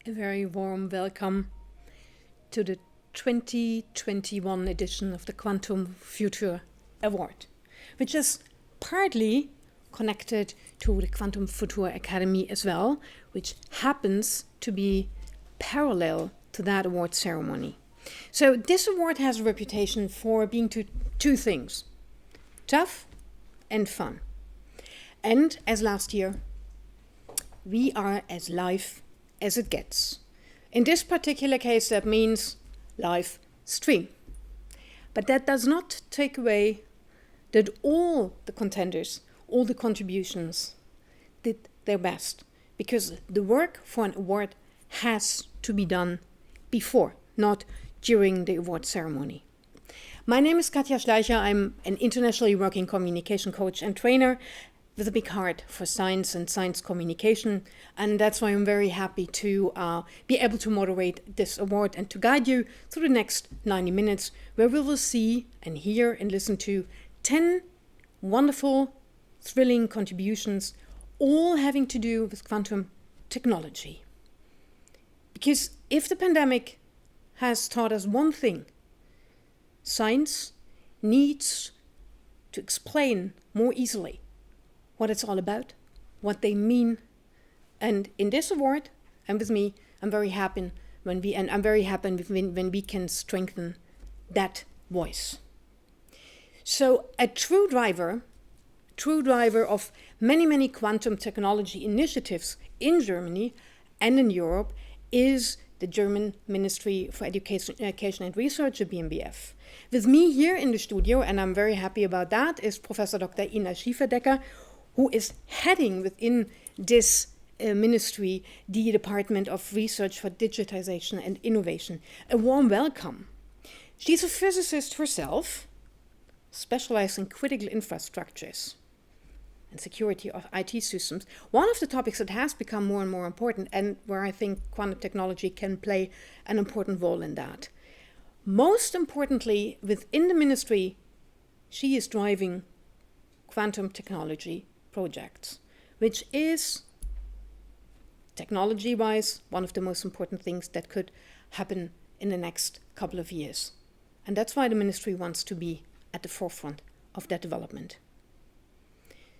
A very warm welcome to the 2021 edition of the Quantum Futur Award, which is partly connected to the Quantum Futur Academy as well, which happens to be parallel to that award ceremony. So this award has a reputation for being two things: tough and fun. And as last year, we are as live as it gets. In this particular case, that means live stream. But that does not take away that all the contenders, all the contributions did their best, because the work for an award has to be done before, not during the award ceremony. My name is Katja Schleicher. I'm an internationally working communication coach and trainer with a big heart for science and science communication. And that's why I'm very happy to be able to moderate this award and to guide you through the next 90 minutes, where we will see and hear and listen to 10 wonderful, thrilling contributions, all having to do with quantum technology. Because if the pandemic has taught us one thing, science needs to explain more easily what it's all about, what they mean. And in this award, and with me, I'm very happy when we can strengthen that voice. So a true driver of many quantum technology initiatives in Germany and in Europe is the German Ministry for Education and Research, the BMBF. With me here in the studio, and I'm very happy about that, is Professor Dr. Ina Schiffer, who is heading within this ministry the Department of Research for Digitization and Innovation. A warm welcome. She's a physicist herself, specialized in critical infrastructures and security of IT systems. One of the topics that has become more and more important, and where I think quantum technology can play an important role in that. Most importantly, within the ministry, she is driving quantum technology projects, which is, technology-wise, one of the most important things that could happen in the next couple of years. And that's why the ministry wants to be at the forefront of that development.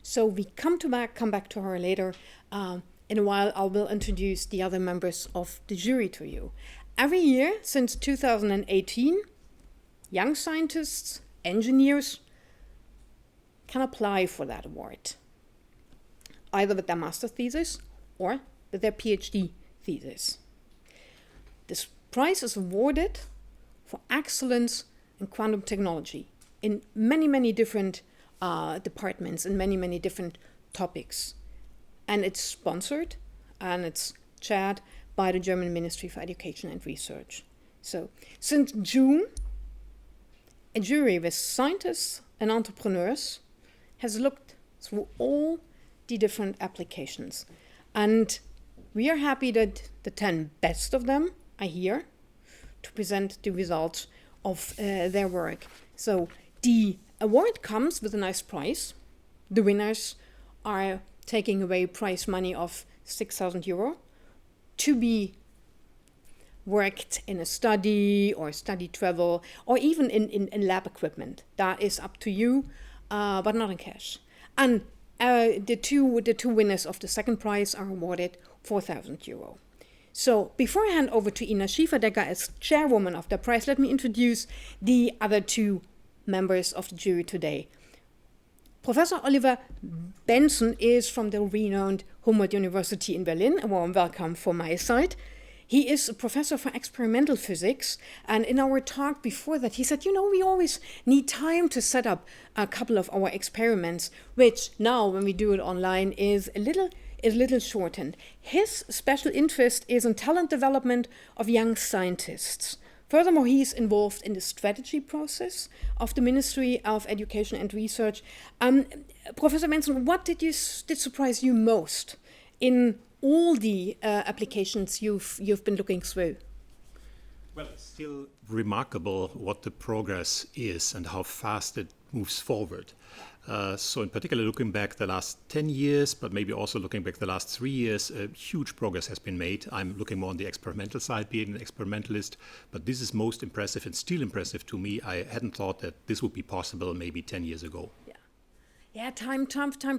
So we come back to her later. In a while, I will introduce the other members of the jury to you. Every year since 2018, young scientists, engineers can apply for that award, either with their master's thesis or with their PhD thesis. This prize is awarded for excellence in quantum technology in many different departments and many different topics. And it's sponsored and it's chaired by the German Ministry for Education and Research. So since June, a jury with scientists and entrepreneurs has looked through all the different applications. And we are happy that the 10 best of them are here to present the results of their work. So the award comes with a nice prize. The winners are taking away prize money of 6,000 euro to be worked in a study or study travel or even in lab equipment. That is up to you, but not in cash. And the two winners of the second prize are awarded 4,000 euro. So before I hand over to Ina Schiffer as chairwoman of the prize, let me introduce the other two members of the jury today. Professor Oliver Benson is from the renowned Hubbard University in Berlin. A warm welcome from my side. He is a professor for experimental physics, and in our talk before that, he said, we always need time to set up a couple of our experiments, which now, when we do it online, is a little shortened. His special interest is in talent development of young scientists. Furthermore, he is involved in the strategy process of the Ministry of Education and Research. Professor Benson, what did surprise you most in all the applications you've been looking through? Well, it's still remarkable what the progress is and how fast it moves forward. So in particular, looking back the last 10 years, but maybe also looking back the last 3 years, huge progress has been made. I'm looking more on the experimental side, being an experimentalist, but this is most impressive and still impressive to me. I hadn't thought that this would be possible maybe 10 years ago. Yeah, time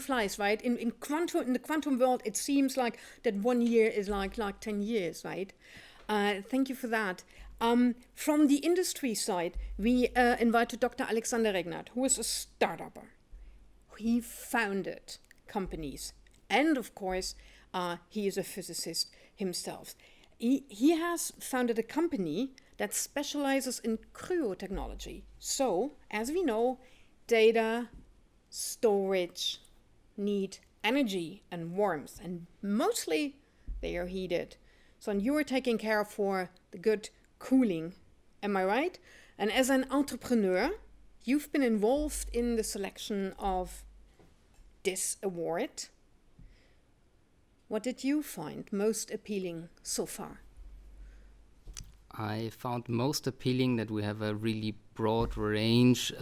flies, right? In the quantum world, it seems like that 1 year is like 10 years, right? Thank you for that. From the industry side, we invited Dr. Alexander Regnert, who is a startupper. He founded companies, and of course, he is a physicist himself. He has founded a company that specializes in cryotechnology. So, as we know, data storage need energy and warmth, and mostly they are heated. So, and you are taking care for the good cooling, am I right? And as an entrepreneur, you've been involved in the selection of this award. What did you find most appealing so far? I found most appealing that we have a really broad range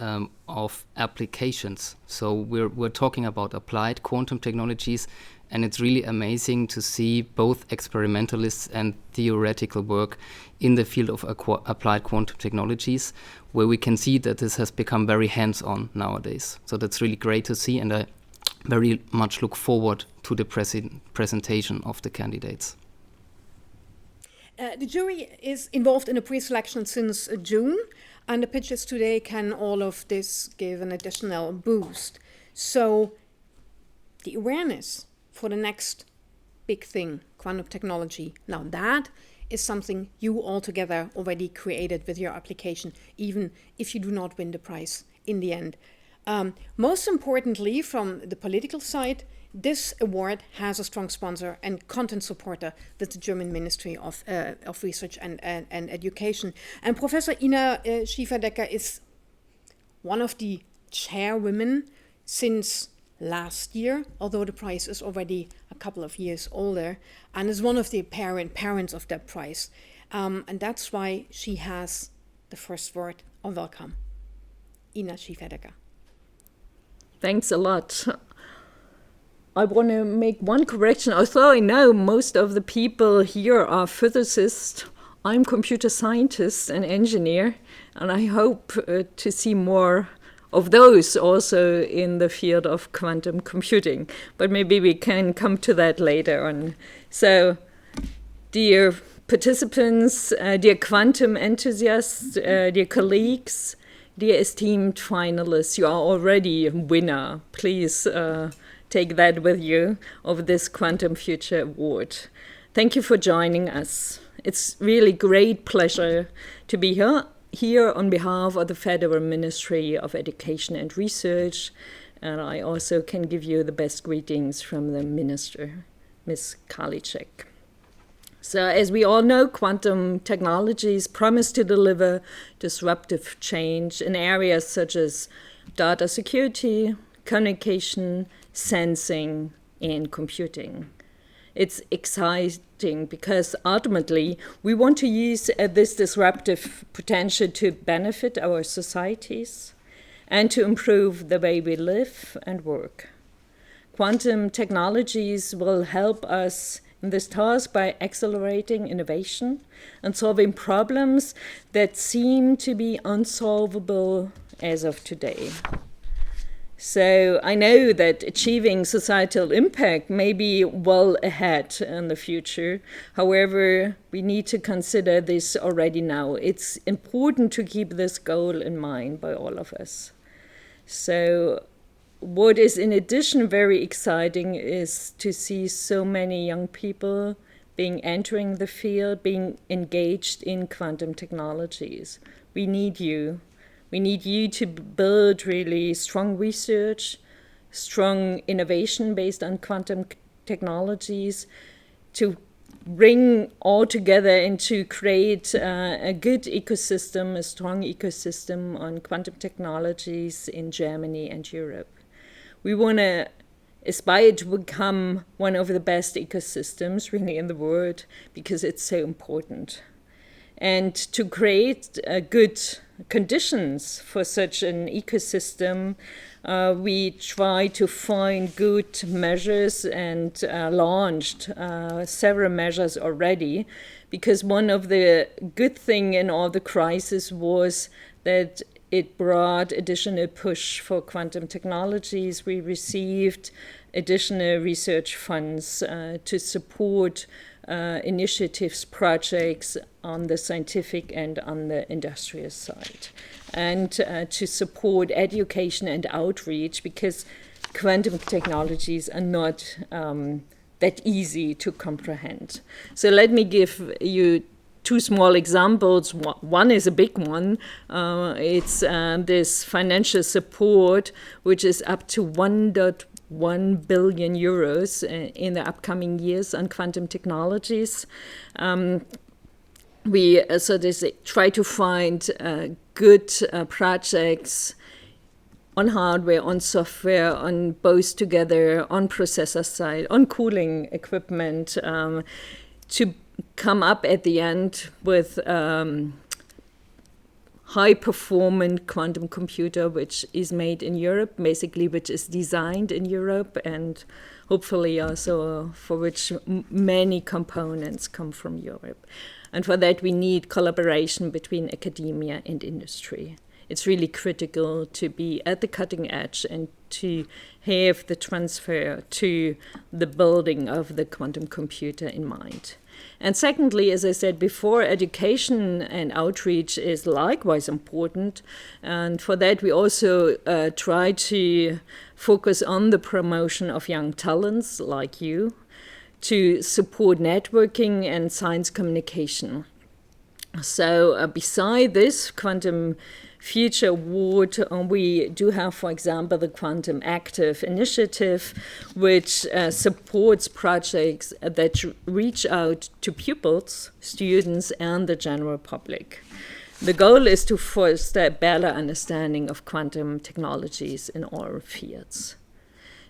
of applications. So we're talking about applied quantum technologies, and it's really amazing to see both experimentalists and theoretical work in the field of applied quantum technologies, where we can see that this has become very hands-on nowadays. So that's really great to see, and I very much look forward to the presentation of the candidates. The jury is involved in a pre-selection since June, and the pitches today can all of this give an additional boost. So the awareness for the next big thing, quantum technology, now that is something you altogether already created with your application, even if you do not win the prize in the end. Most importantly, from the political side, this award has a strong sponsor and content supporter, that's the German Ministry of Research and Education. And Professor Ina Schiffer is one of the chairwomen since last year, although the prize is already a couple of years older, and is one of the parents of that prize. And that's why she has the first word of welcome. Ina Schiffer. Thanks a lot. I want to make one correction. Although I know most of the people here are physicists, I'm computer scientist and engineer, and I hope to see more of those also in the field of quantum computing. But maybe we can come to that later on. So, dear participants, dear quantum enthusiasts, dear colleagues, dear esteemed finalists, you are already a winner. Please take that with you of this Quantum Future Award. Thank you for joining us. It's really great pleasure to be here on behalf of the Federal Ministry of Education and Research, and I also can give you the best greetings from the Minister, Ms. Karliczek. So as we all know, quantum technologies promise to deliver disruptive change in areas such as data security, communication, sensing, and computing. It's exciting because ultimately we want to use this disruptive potential to benefit our societies and to improve the way we live and work. Quantum technologies will help us in this task by accelerating innovation and solving problems that seem to be unsolvable as of today. So I know that achieving societal impact may be well ahead in the future. However, we need to consider this already now. It's important to keep this goal in mind by all of us. So what is in addition very exciting is to see so many young people entering the field, being engaged in quantum technologies. We need you. We need you to build really strong research, strong innovation based on quantum technologies, to bring all together and to create a good ecosystem, a strong ecosystem on quantum technologies in Germany and Europe. We want to aspire to become one of the best ecosystems really in the world because it's so important. And to create good conditions for such an ecosystem, we try to find good measures and launched several measures already, because one of the good things in all the crisis was that it brought additional push for quantum technologies. We received additional research funds to support initiatives, projects on the scientific and on the industrial side, and to support education and outreach, because quantum technologies are not that easy to comprehend. So let me give you two small examples. One is a big one. It's this financial support, which is up to 1.1 billion euros in the upcoming years on quantum technologies. We try to find good projects on hardware, on software, on both together, on processor side, on cooling equipment, to come up at the end with high-performance quantum computer, which is made in Europe, basically, which is designed in Europe, and hopefully also for which many components come from Europe. And for that, we need collaboration between academia and industry. It's really critical to be at the cutting edge and to have the transfer to the building of the quantum computer in mind. And secondly, as I said before, education and outreach is likewise important. And for that, we also try to focus on the promotion of young talents like you, to support networking and science communication. So beside this Quantum Future Award, we do have, for example, the Quantum Active Initiative, which supports projects that reach out to pupils, students, and the general public. The goal is to foster a better understanding of quantum technologies in all fields.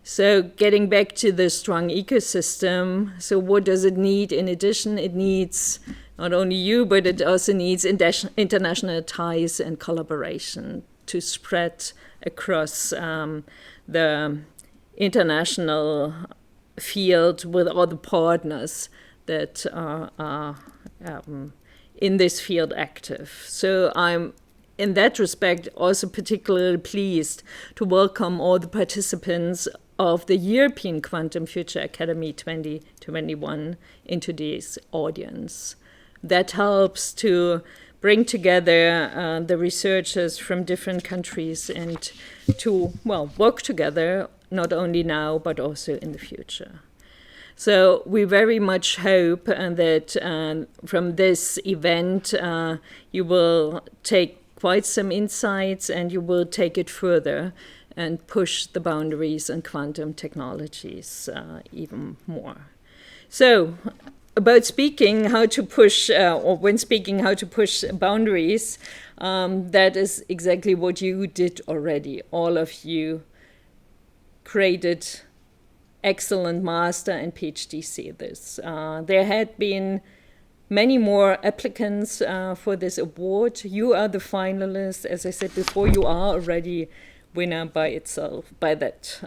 So getting back to the strong ecosystem, so what does it need in addition? It needs not only you, but it also needs international ties and collaboration to spread across the international field with all the partners that are in this field active. So I'm, in that respect, also particularly pleased to welcome all the participants of the European Quantum Future Academy 2021 into this audience. That helps to bring together the researchers from different countries and to, work together, not only now, but also in the future. So we very much hope that from this event, you will take quite some insights and you will take it further and push the boundaries on quantum technologies even more. So, about speaking how to push, or when speaking how to push boundaries, that is exactly what you did already. All of you created excellent master and PhD theses. There had been many more applicants for this award. You are the finalist. As I said before, you are already winner by itself, by that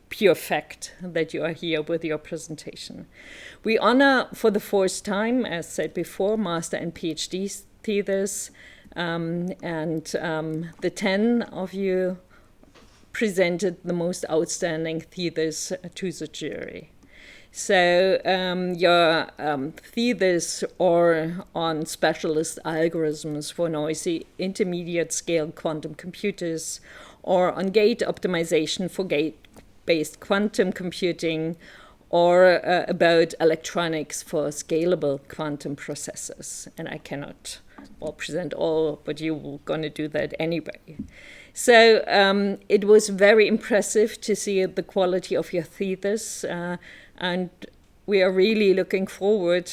pure fact that you are here with your presentation. We honor for the first time, as said before, master and PhD theses, and the 10 of you presented the most outstanding thesis to the jury. So your thesis are on specialist algorithms for noisy intermediate scale quantum computers, or on gate optimization for gate-based quantum computing, or about electronics for scalable quantum processors. And I cannot present all, but you're going to do that anyway. So it was very impressive to see the quality of your thesis, and we are really looking forward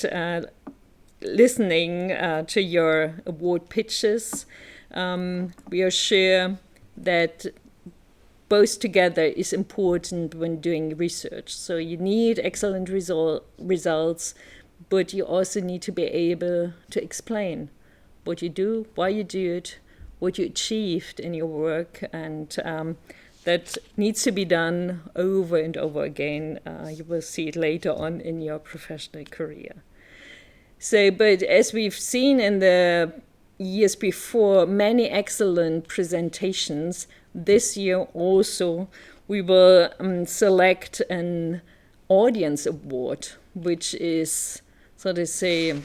listening to your award pitches. We are sure that both together is important when doing research. So you need excellent results, but you also need to be able to explain what you do, why you do it, what you achieved in your work, and that needs to be done over and over again. You will see it later on in your professional career. So, but as we've seen in the years before, many excellent presentations, this year also we will select an audience award, which is, so to say,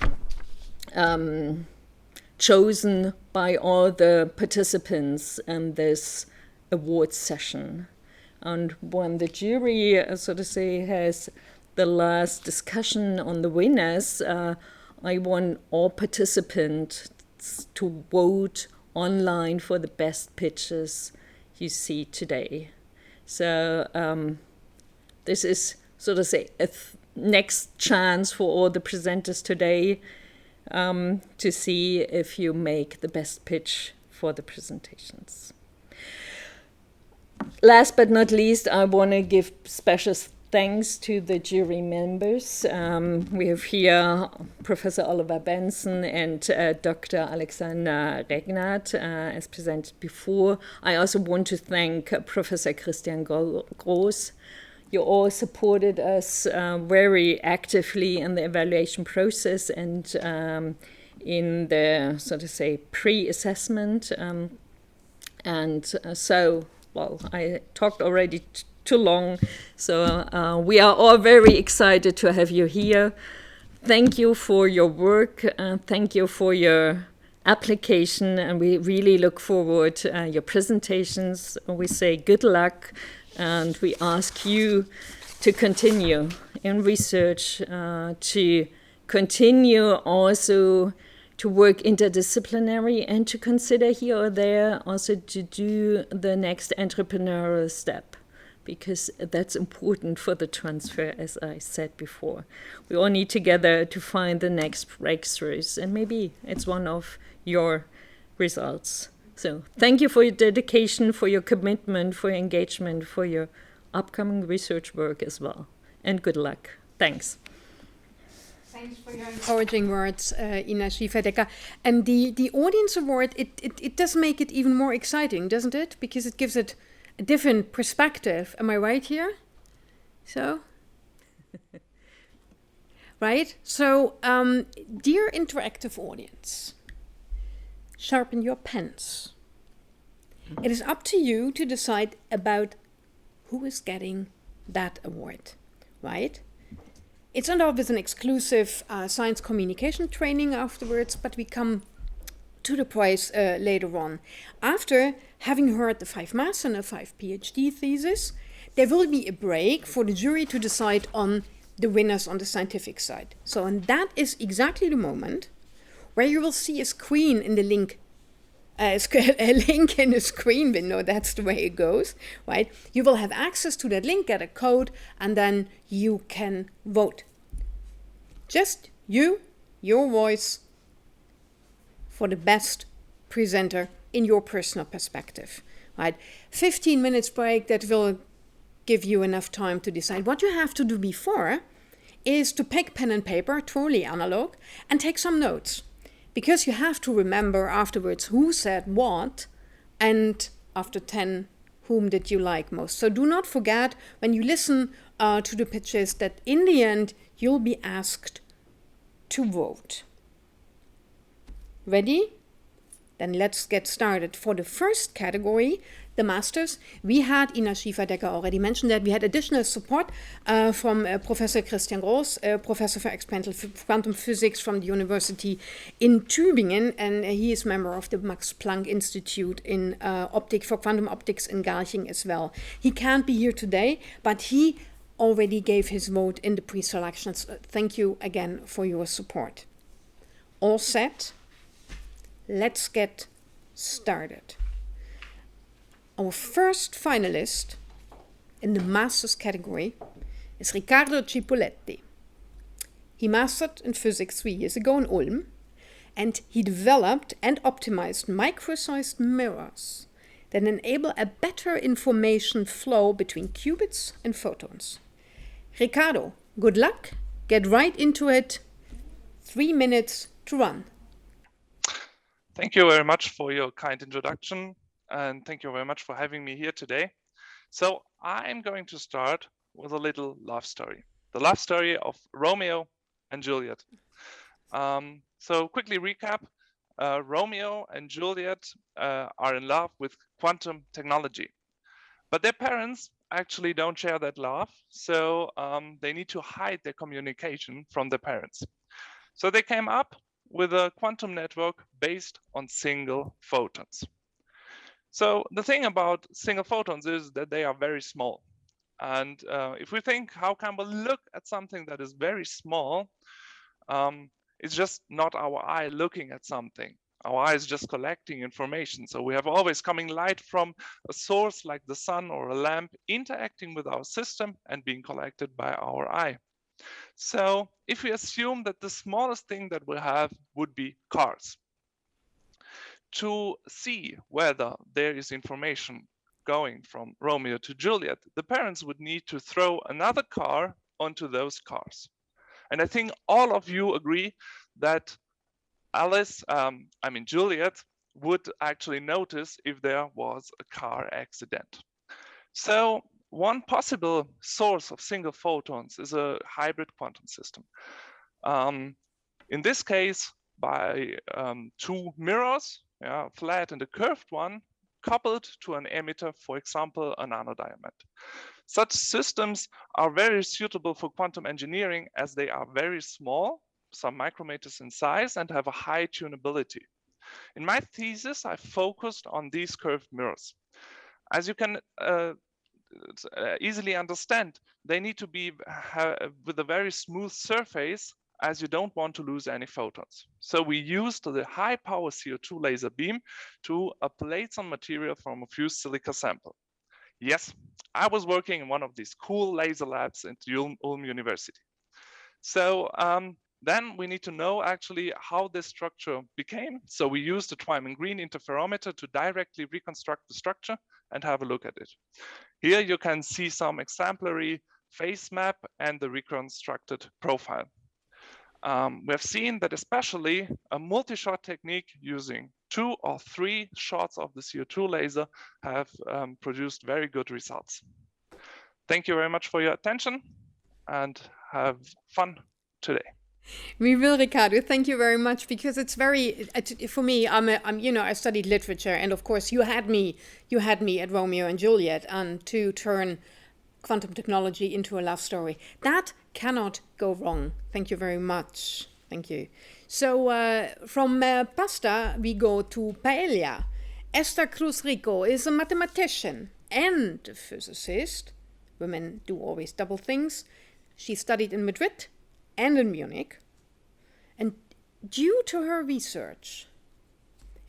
chosen by all the participants in this award session. And when the jury, so to say, has the last discussion on the winners, I want all participants to vote online for the best pitches you see today. So this is, so to say, a next chance for all the presenters today to see if you make the best pitch for the presentations. Last but not least, I want to give special thanks to the jury members. We have here Professor Oliver Benson and Dr. Alexander Regnat, as presented before. I also want to thank Professor Christian Groß. You all supported us very actively in the evaluation process and in the, so to say, pre-assessment. So, well, I talked already too long, so we are all very excited to have you here. Thank you for your work, thank you for your application, and we really look forward to your presentations. We say good luck, and we ask you to continue in research, to continue also to work interdisciplinary, and to consider here or there also to do the next entrepreneurial step, because that's important for the transfer, as I said before. We all need together to find the next breakthroughs, and maybe it's one of your results. So thank you for your dedication, for your commitment, for your engagement, for your upcoming research work as well. And good luck. Thanks. Thanks for your encouraging words, Ina Schiffer. And the audience award, it does make it even more exciting, doesn't it? Because it gives it a different perspective. Am I right here? So? Right? So, dear interactive audience, sharpen your pens. It is up to you to decide about who is getting that award, right? It's not always an exclusive science communication training afterwards, but we come to the prize later on. After having heard the 5 master and the 5 PhD thesis, there will be a break for the jury to decide on the winners on the scientific side. So, and that is exactly the moment where you will see a screen in the link, a link in the screen window. That's the way it goes, right? You will have access to that link, get a code, and then you can vote. Just you, your voice, for the best presenter in your personal perspective, right? 15 minutes break, that will give you enough time to decide. What you have to do before is to pick pen and paper, truly analog, and take some notes. Because you have to remember afterwards who said what, and after 10, whom did you like most. So do not forget, when you listen to the pitches, that in the end you'll be asked to vote. Ready? Then let's get started. For the first category, the masters, we had, Ina Schiffer-Decker already mentioned that, we had additional support from Professor Christian Groß, Professor for Experimental Quantum Physics from the University in Tübingen, and he is member of the Max Planck Institute in for Quantum Optics in Garching as well. He can't be here today, but he already gave his vote in the pre-selections. Thank you again for your support. All set? Let's get started. Our first finalist in the Masters category is Ricardo Chipoletti. He mastered in physics 3 years ago in Ulm, and he developed and optimized micro-sized mirrors that enable a better information flow between qubits and photons. Ricardo, good luck. Get right into it. 3 minutes to run. Thank you very much for your kind introduction, and thank you very much for having me here today. So I'm going to start with a little love story, the love story of Romeo and Juliet. So quickly recap, Romeo and Juliet are in love with quantum technology, but their parents actually don't share that love, so they need to hide their communication from their parents. So they came up with a quantum network based on single photons. So the thing about single photons is that they are very small. And if we think, how can we look at something that is very small? It's just not our eye looking at something. Our eye is just collecting information. So we have always coming light from a source like the sun or a lamp interacting with our system and being collected by our eye. So if we assume that the smallest thing that we have would be cars, to see whether there is information going from Romeo to Juliet, the parents would need to throw another car onto those cars. And I think all of you agree that Juliet would actually notice if there was a car accident. So one possible source of single photons is a hybrid quantum system. In this case, by two mirrors, flat and a curved one, coupled to an emitter, for example, a nanodiamond. Such systems are very suitable for quantum engineering as they are very small, some micrometers in size, and have a high tunability. In my thesis, I focused on these curved mirrors. As you can easily understand, they need to be with a very smooth surface, as you don't want to lose any photons. So we used the high power CO2 laser beam to ablate some material from a fused silica sample. Yes, I was working in one of these cool laser labs at Ulm University. So then we need to know actually how this structure became. So we used the Twyman Green interferometer to directly reconstruct the structure and have a look at it. Here you can see some exemplary phase map and the reconstructed profile. We have seen that especially a multi-shot technique using 2 or 3 shots of the CO2 laser have produced very good results. Thank you very much for your attention and have fun today. We will, Ricardo. Thank you very much, because it's very, for me, I studied literature, and of course you had me at Romeo and Juliet, and to turn quantum technology into a love story. That cannot go wrong. Thank you very much. Thank you. So from pasta, we go to paella. Esther Cruz Rico is a mathematician and a physicist. Women do always double things. She studied in Madrid and in Munich. And due to her research,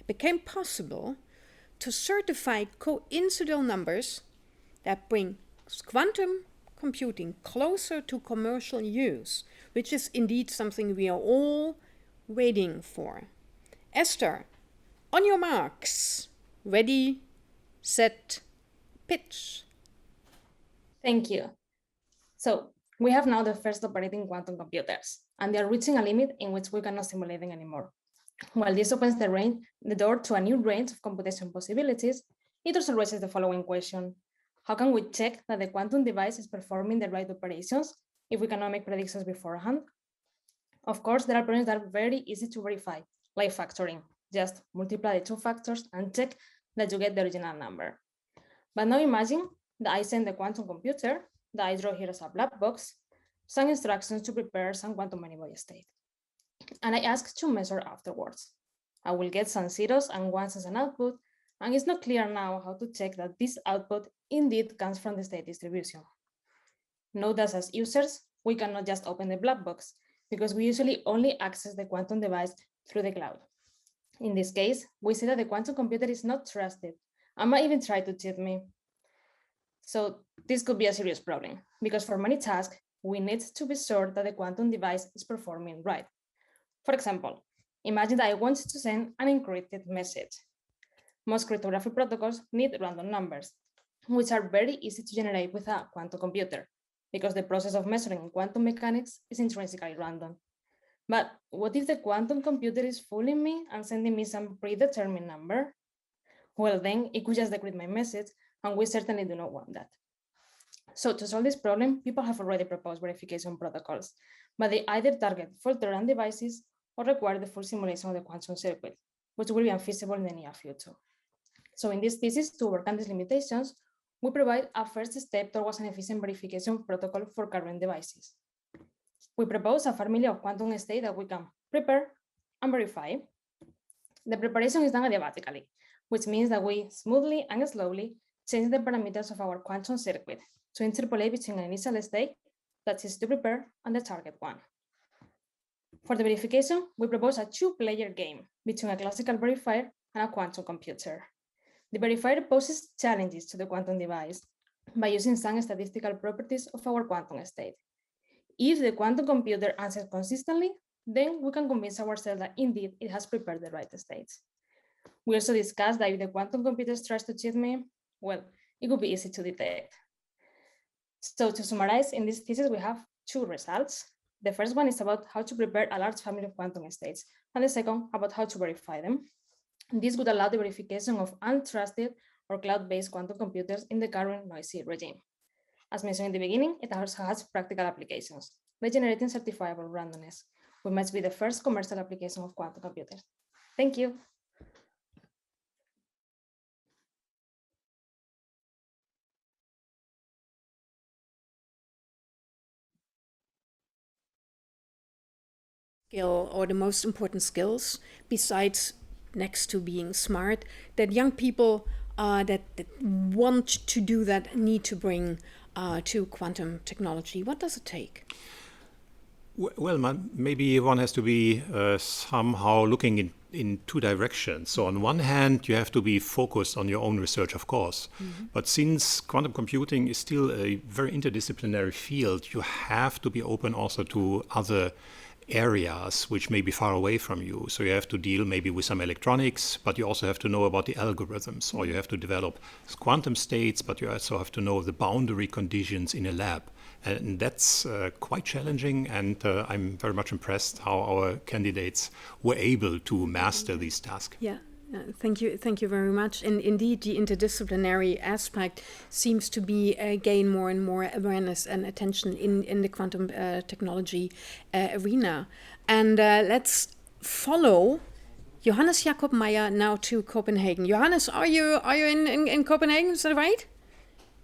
it became possible to certify coincidental numbers that bring quantum computing closer to commercial use, which is indeed something we are all waiting for. Esther, on your marks, ready, set, pitch. Thank you. So we have now the first operating quantum computers, and they are reaching a limit in which we cannot simulate them anymore. While this opens the door to a new range of computation possibilities, it also raises the following question. How can we check that the quantum device is performing the right operations if we cannot make predictions beforehand? Of course, there are problems that are very easy to verify, like factoring. Just multiply the two factors and check that you get the original number. But now imagine that I send the quantum computer, that I draw here as a black box, some instructions to prepare some quantum many-body state. And I ask to measure afterwards. I will get some zeros and ones as an output, and it's not clear now how to check that this output indeed comes from the state distribution. Note that as users, we cannot just open the black box, because we usually only access the quantum device through the cloud. In this case, we see that the quantum computer is not trusted and might even try to cheat me. So this could be a serious problem, because for many tasks, we need to be sure that the quantum device is performing right. For example, imagine that I want to send an encrypted message. Most cryptography protocols need random numbers, which are very easy to generate with a quantum computer, because the process of measuring in quantum mechanics is intrinsically random. But what if the quantum computer is fooling me and sending me some predetermined number? Well, then it could just decrypt my message, and we certainly do not want that. So to solve this problem, people have already proposed verification protocols, but they either target fault-tolerant devices or require the full simulation of the quantum circuit, which will be unfeasible in the near future. So in this thesis, to overcome these limitations, we provide a first step towards an efficient verification protocol for current devices. We propose a family of quantum states that we can prepare and verify. The preparation is done adiabatically, which means that we smoothly and slowly change the parameters of our quantum circuit to interpolate between an initial state that is to prepare and the target one. For the verification, we propose a two-player game between a classical verifier and a quantum computer. The verifier poses challenges to the quantum device by using some statistical properties of our quantum state. If the quantum computer answers consistently, then we can convince ourselves that indeed it has prepared the right states. We also discussed that if the quantum computer tries to cheat me, well, it would be easy to detect. So to summarize, in this thesis, we have two results. The first one is about how to prepare a large family of quantum states, and the second about how to verify them. This would allow the verification of untrusted or cloud-based quantum computers in the current noisy regime. As mentioned in the beginning, it also has practical applications, by generating certifiable randomness, which must be the first commercial application of quantum computers. Thank you. Skill, or the most important skills, besides next to being smart, that young people that want to do that need to bring to quantum technology? What does it take? Well, maybe one has to be somehow looking in two directions. So on one hand, you have to be focused on your own research, of course. Mm-hmm. But since quantum computing is still a very interdisciplinary field, you have to be open also to other areas which may be far away from you. So you have to deal maybe with some electronics, but you also have to know about the algorithms, or you have to develop quantum states, but you also have to know the boundary conditions in a lab. And that's quite challenging, and I'm very much impressed how our candidates were able to master these tasks. Yeah. Thank you very much. And indeed, the interdisciplinary aspect seems to be gain more and more awareness and attention in the quantum technology arena. And let's follow Johannes Jacob Meyer now to Copenhagen. Johannes, are you in Copenhagen? Is that right?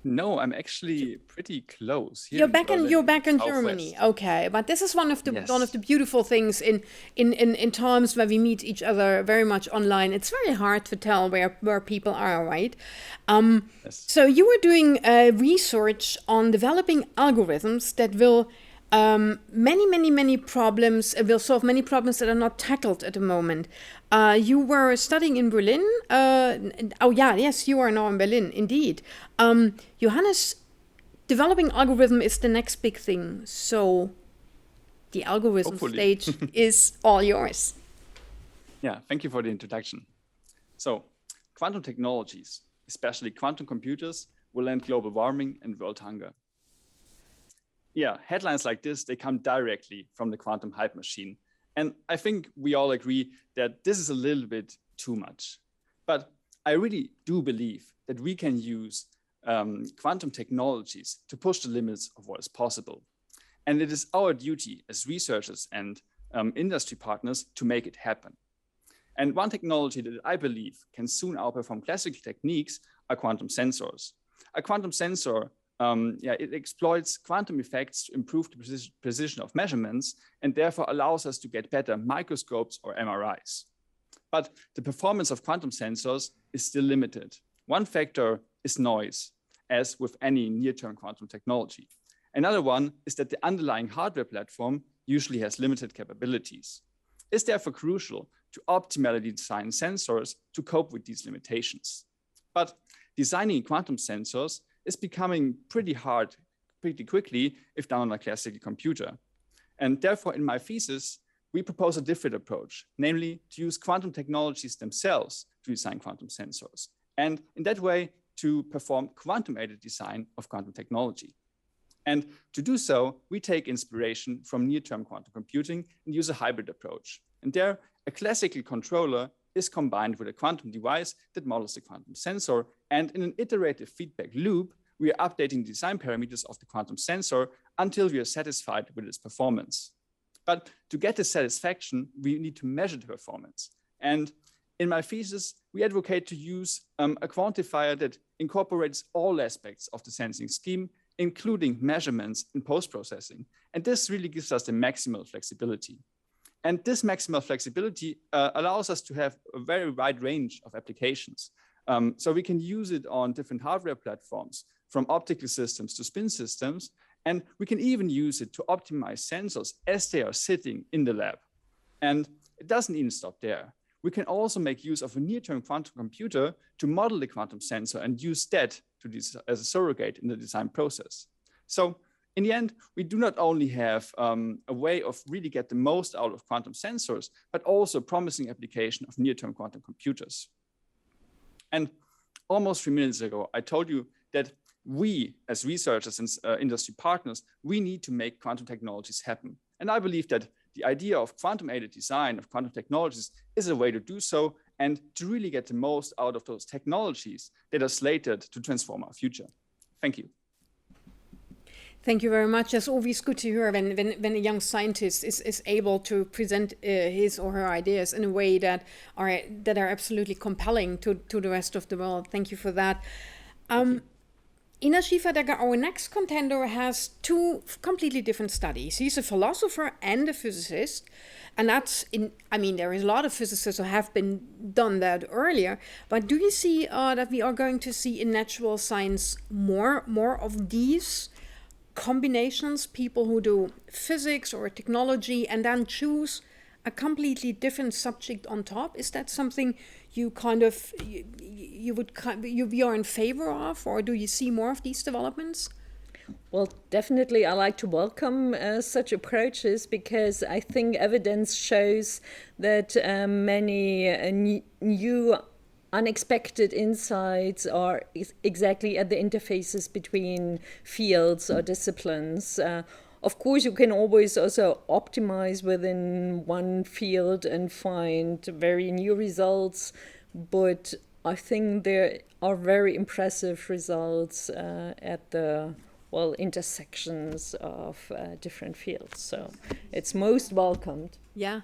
No, I'm actually pretty close. You're back in Germany. Okay, but this is one of the beautiful things in times where we meet each other very much online. It's very hard to tell where people are, right? Yes. So you were doing research on developing algorithms that will many problems, will solve many problems that are not tackled at the moment. You were studying in Berlin. Yes, you are now in Berlin, indeed. Johannes, developing algorithm is the next big thing. So the algorithm stage is all yours. Yeah, thank you for the introduction. So quantum technologies, especially quantum computers, will end global warming and world hunger. Yeah, headlines like this, they come directly from the quantum hype machine. And I think we all agree that this is a little bit too much. But I really do believe that we can use quantum technologies to push the limits of what is possible. And it is our duty as researchers and industry partners to make it happen. And one technology that I believe can soon outperform classical techniques are quantum sensors. A quantum sensor it exploits quantum effects to improve the precision of measurements and therefore allows us to get better microscopes or MRIs. But the performance of quantum sensors is still limited. One factor is noise, as with any near-term quantum technology. Another one is that the underlying hardware platform usually has limited capabilities. It's therefore crucial to optimally design sensors to cope with these limitations. But designing quantum sensors is becoming pretty hard pretty quickly if done on a classical computer. And therefore, in my thesis, we propose a different approach, namely to use quantum technologies themselves to design quantum sensors, and in that way to perform quantum-aided design of quantum technology. And to do so, we take inspiration from near-term quantum computing and use a hybrid approach. And there, a classical controller is combined with a quantum device that models the quantum sensor. And in an iterative feedback loop, we are updating the design parameters of the quantum sensor until we are satisfied with its performance. But to get this satisfaction, we need to measure the performance. And in my thesis, we advocate to use a quantifier that incorporates all aspects of the sensing scheme, including measurements and post-processing. And this really gives us the maximal flexibility. And this maximal flexibility allows us to have a very wide range of applications. So we can use it on different hardware platforms, from optical systems to spin systems. And we can even use it to optimize sensors as they are sitting in the lab. And it doesn't even stop there. We can also make use of a near-term quantum computer to model the quantum sensor and use that as a surrogate in the design process. So in the end, we do not only have a way of really get the most out of quantum sensors, but also promising application of near-term quantum computers. And almost 3 minutes ago, I told you that we, as researchers and industry partners, we need to make quantum technologies happen. And I believe that the idea of quantum-aided design of quantum technologies is a way to do so and to really get the most out of those technologies that are slated to transform our future. Thank you. Thank you very much. It's always good to hear when a young scientist is able to present his or her ideas in a way that are absolutely compelling to the rest of the world. Thank you for that. Ina Schiffer, our next contender, has two completely different studies. He's a philosopher and a physicist. And there is a lot of physicists who have done that earlier. But do you see that we are going to see in natural science more of these combinations, people who do physics or technology and then choose a completely different subject on top? Is that something you are in favor of, or do you see more of these developments? Well, definitely I like to welcome such approaches, because I think evidence shows that many new unexpected insights are exactly at the interfaces between fields or disciplines. Of course, you can always also optimize within one field and find very new results, but I think there are very impressive results at the intersections of different fields. So it's most welcomed. Yeah,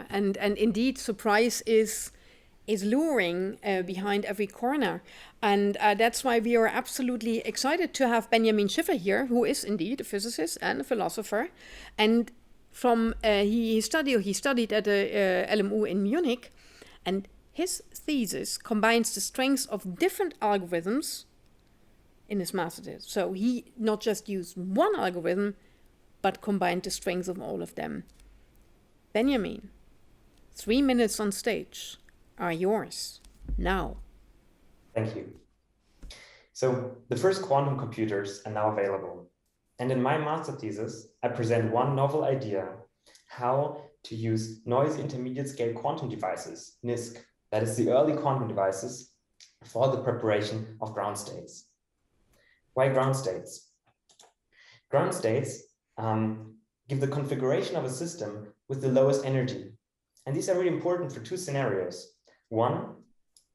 and indeed, surprise is luring behind every corner. And that's why we are absolutely excited to have Benjamin Schiffer here, who is indeed a physicist and a philosopher. And he studied at the LMU in Munich, and his thesis combines the strengths of different algorithms in his master thesis. So he not just used one algorithm, but combined the strengths of all of them. Benjamin, 3 minutes on stage are yours now. Thank you. So the first quantum computers are now available. And in my master thesis, I present one novel idea, how to use noisy intermediate scale quantum devices, NISQ, that is the early quantum devices, for the preparation of ground states. Why ground states? Ground states give the configuration of a system with the lowest energy. And these are really important for two scenarios. One,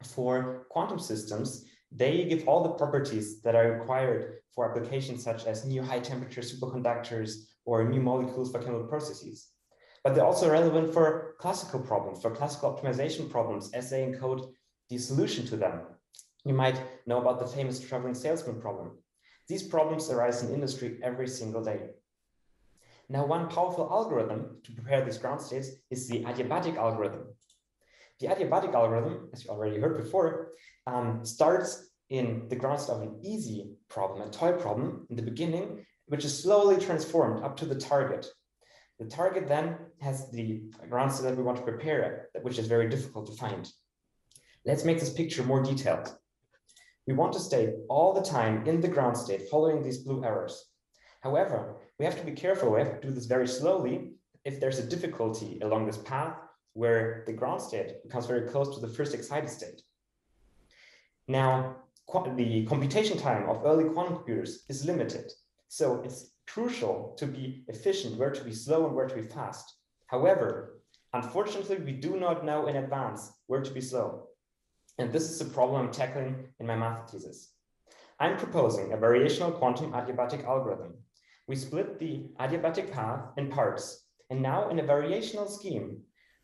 for quantum systems, they give all the properties that are required for applications such as new high temperature superconductors or new molecules for chemical processes. But they're also relevant for classical problems, for classical optimization problems, as they encode the solution to them. You might know about the famous traveling salesman problem. These problems arise in industry every single day. Now, one powerful algorithm to prepare these ground states is the Adiabatic algorithm. The Adiabatic algorithm, as you already heard before, starts in the ground state of an easy problem, a toy problem in the beginning, which is slowly transformed up to the target. The target then has the ground state that we want to prepare, which is very difficult to find. Let's make this picture more detailed. We want to stay all the time in the ground state following these blue arrows. However, we have to be careful. We have to do this very slowly. If there's a difficulty along this path where the ground state becomes very close to the first excited state. Now, the computation time of early quantum computers is limited. So it's crucial to be efficient, where to be slow and where to be fast. However, unfortunately, we do not know in advance where to be slow. And this is the problem I'm tackling in my math thesis. I'm proposing a variational quantum adiabatic algorithm. We split the adiabatic path in parts, and now in a variational scheme,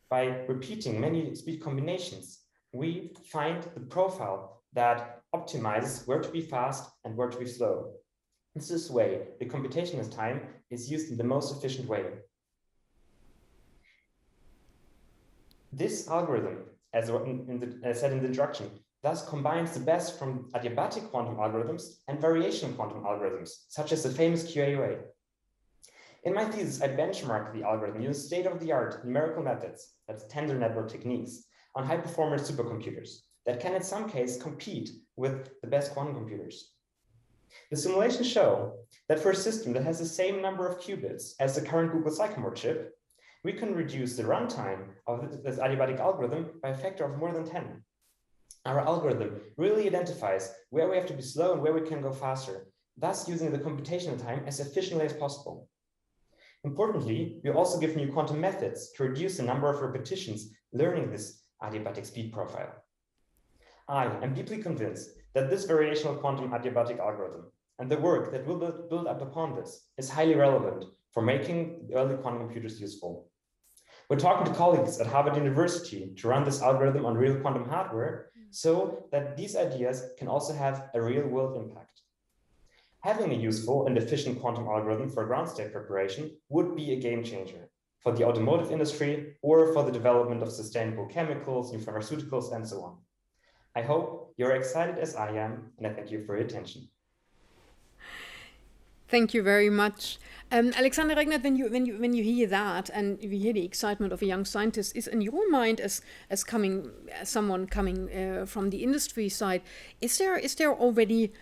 by repeating many speed combinations, we find the profile that optimizes where to be fast and where to be slow. In this way, the computational time is used in the most efficient way. This algorithm, as I said in the introduction, thus combines the best from adiabatic quantum algorithms and variational quantum algorithms, such as the famous QAUA. In my thesis, I benchmarked the algorithm using state-of-the-art numerical methods, that's tensor network techniques, on high-performance supercomputers that can in some cases compete with the best quantum computers. The simulations show that for a system that has the same number of qubits as the current Google Sycamore chip, we can reduce the runtime of this adiabatic algorithm by a factor of more than 10. Our algorithm really identifies where we have to be slow and where we can go faster, thus using the computational time as efficiently as possible. Importantly, we also give new quantum methods to reduce the number of repetitions learning this adiabatic speed profile. I am deeply convinced that this variational quantum adiabatic algorithm and the work that will build up upon this is highly relevant for making early quantum computers useful. We're talking to colleagues at Harvard University to run this algorithm on real quantum hardware so that these ideas can also have a real world impact. Having a useful and efficient quantum algorithm for ground state preparation would be a game changer for the automotive industry or for the development of sustainable chemicals, new pharmaceuticals, and so on. I hope you're excited as I am, and I thank you for your attention. Thank you very much. Alexander Regnert, when you hear that and you hear the excitement of a young scientist, is in your mind as someone coming from the industry side, is there already,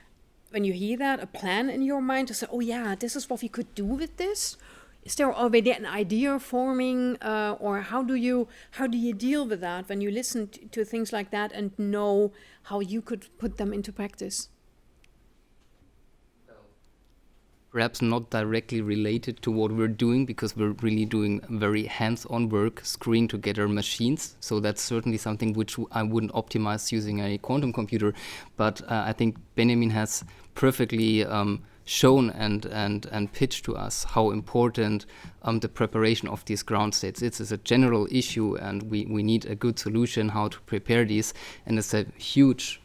when you hear that, a plan in your mind to say, oh yeah, this is what we could do with this? Is there already an idea forming, or how do you deal with that when you listen to things like that and know how you could put them into practice? Perhaps not directly related to what we're doing, because we're really doing very hands-on work, screwing together machines. So that's certainly something which I wouldn't optimize using a quantum computer. But I think Benjamin has perfectly shown and pitched to us how important the preparation of these ground states is. It's a general issue, and we need a good solution how to prepare these. And it's a huge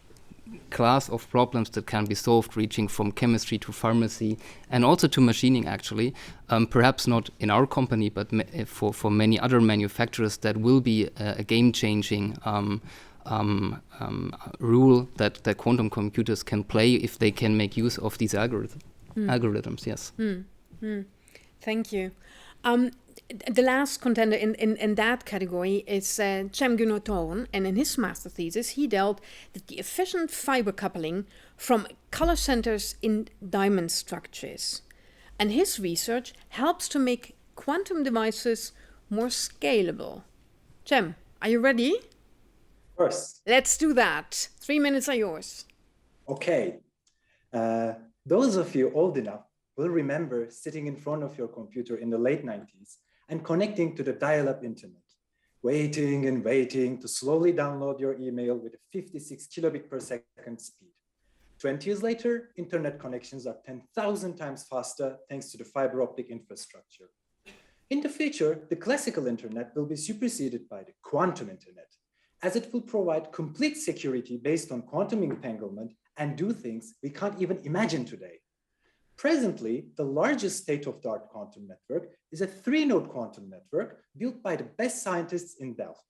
class of problems that can be solved, reaching from chemistry to pharmacy and also to machining, actually. Perhaps not in our company, but for many other manufacturers, that will be a game-changing rule that quantum computers can play if they can make use of these algorithms. Yes. Thank you. The last contender in that category is Cem Gunotoren, and in his master thesis he dealt with the efficient fiber coupling from color centers in diamond structures. And his research helps to make quantum devices more scalable. Cem, are you ready? Of course. Let's do that. 3 minutes are yours. Okay. Those of you old enough will remember sitting in front of your computer in the late 90s and connecting to the dial-up internet, waiting and waiting to slowly download your email with a 56 kilobit per second speed. 20 years later, internet connections are 10,000 times faster thanks to the fiber optic infrastructure. In the future, the classical internet will be superseded by the quantum internet, as it will provide complete security based on quantum entanglement and do things we can't even imagine today. Presently, the largest state-of-the-art quantum network is a 3-node quantum network built by the best scientists in Delft.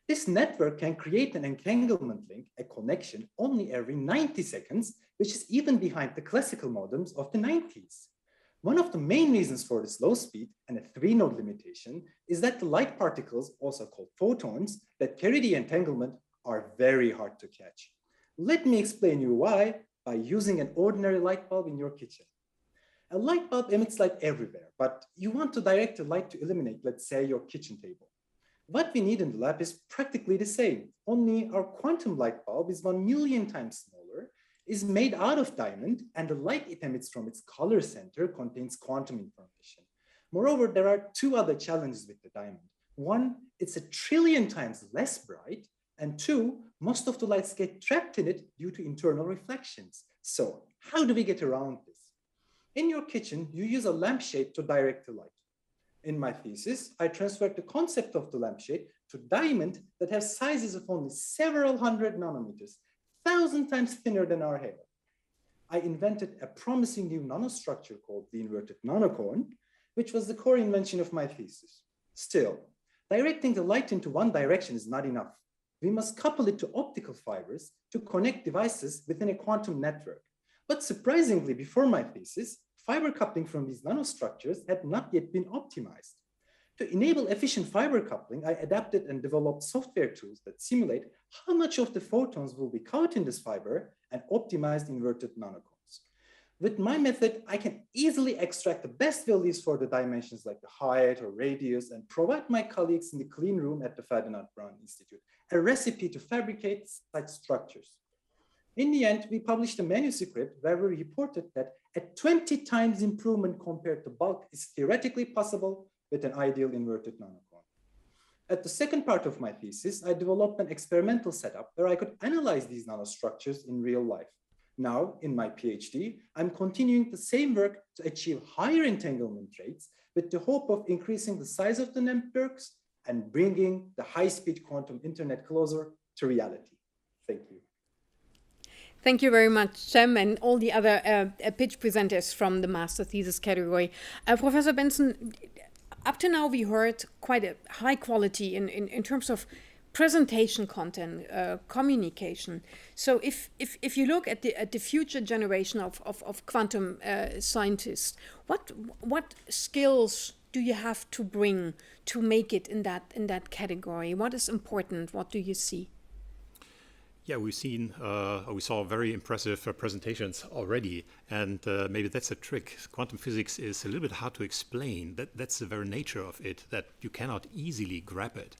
This network can create an entanglement link, a connection, only every 90 seconds, which is even behind the classical modems of the 90s. One of the main reasons for this low speed and a 3-node limitation is that the light particles, also called photons, that carry the entanglement are very hard to catch. Let me explain you why by using an ordinary light bulb in your kitchen. A light bulb emits light everywhere, but you want to direct the light to illuminate, let's say, your kitchen table. What we need in the lab is practically the same, only our quantum light bulb is 1 million times smaller, is made out of diamond, and the light it emits from its color center contains quantum information. Moreover, there are two other challenges with the diamond. One, it's 1 trillion times less bright, and two, most of the lights get trapped in it due to internal reflections. So how do we get around this? In your kitchen, you use a lampshade to direct the light. In my thesis, I transferred the concept of the lampshade to diamond that has sizes of only several hundred nanometers, 1,000 times thinner than our hair. I invented a promising new nanostructure called the inverted nanocorn, which was the core invention of my thesis. Still, directing the light into one direction is not enough. We must couple it to optical fibers to connect devices within a quantum network. But surprisingly, before my thesis, fiber coupling from these nanostructures had not yet been optimized. To enable efficient fiber coupling, I adapted and developed software tools that simulate how much of the photons will be caught in this fiber and optimized inverted nanocorns. With my method, I can easily extract the best values for the dimensions like the height or radius and provide my colleagues in the clean room at the Ferdinand Braun Institute a recipe to fabricate such structures. In the end, we published a manuscript where we reported that a 20 times improvement compared to bulk is theoretically possible with an ideal inverted nanocorn. At the second part of my thesis, I developed an experimental setup where I could analyze these nanostructures in real life. Now, in my PhD, I'm continuing the same work to achieve higher entanglement rates with the hope of increasing the size of the networks and bringing the high-speed quantum internet closer to reality. Thank you. Thank you very much, Cem, and all the other pitch presenters from the master thesis category. Professor Benson, up to now we heard quite a high quality in terms of presentation content, communication. So if you look at the future generation of quantum scientists, what skills do you have to bring to make it in that category? What is important? What do you see? Yeah, we saw very impressive presentations already, and maybe that's a trick. Quantum physics is a little bit hard to explain. That's the very nature of it, that you cannot easily grab it.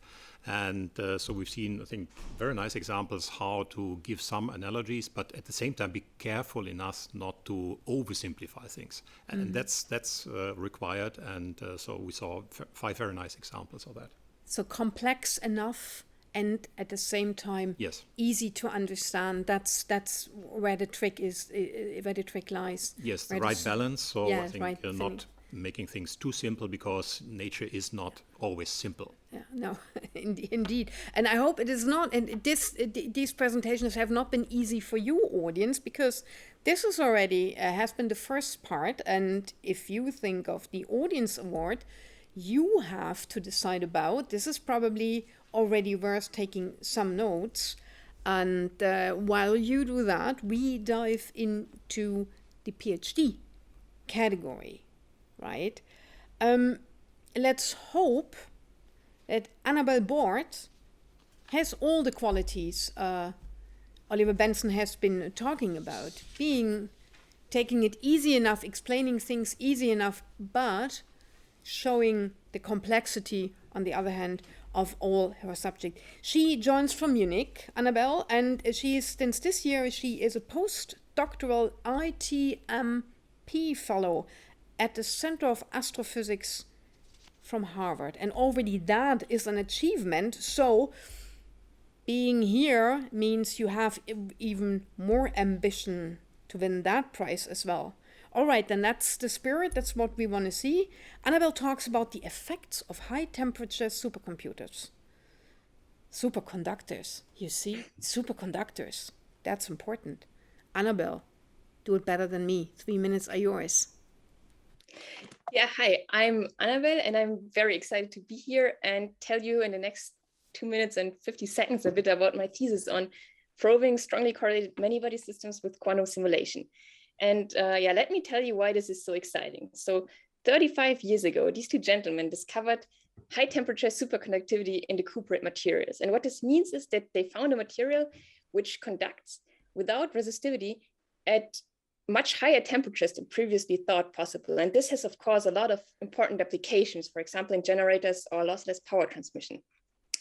And so we've seen, I think, very nice examples how to give some analogies, but at the same time be careful enough not to oversimplify things. And that's required, and so we saw 5 very nice examples of that. So complex enough and at the same time yes, easy to understand. That's where the trick is, where the trick lies. Yes, the right balance. So yeah, I think right not making things too simple, because nature is not always simple. Yeah, no, indeed. And I hope it is not, and these presentations have not been easy for you, audience, because this is already, has been the first part. And if you think of the audience award, you have to decide about, this is probably already worth taking some notes. And while you do that, we dive into the PhD category, right? Let's hope that Annabelle Bort has all the qualities Oliver Benson has been talking about, taking it easy enough, explaining things easy enough, but showing the complexity, on the other hand, of all her subject. She joins from Munich, Annabelle, and since this year, she is a postdoctoral ITMP fellow at the Center of Astrophysics from Harvard. And already that is an achievement. So being here means you have even more ambition to win that prize as well. All right, then that's the spirit. That's what we want to see. Annabelle talks about the effects of high-temperature supercomputers. Superconductors, you see? Superconductors. That's important. Annabelle, do it better than me. 3 minutes are yours. Yeah, hi, I'm Annabelle, and I'm very excited to be here and tell you in the next 2 minutes and 50 seconds a bit about my thesis on probing strongly correlated many-body systems with quantum simulation. And yeah, let me tell you why this is so exciting. So 35 years ago, these two gentlemen discovered high temperature superconductivity in the cuprate materials. And what this means is that they found a material which conducts without resistivity at much higher temperatures than previously thought possible. And this has, of course, a lot of important applications, for example, in generators or lossless power transmission.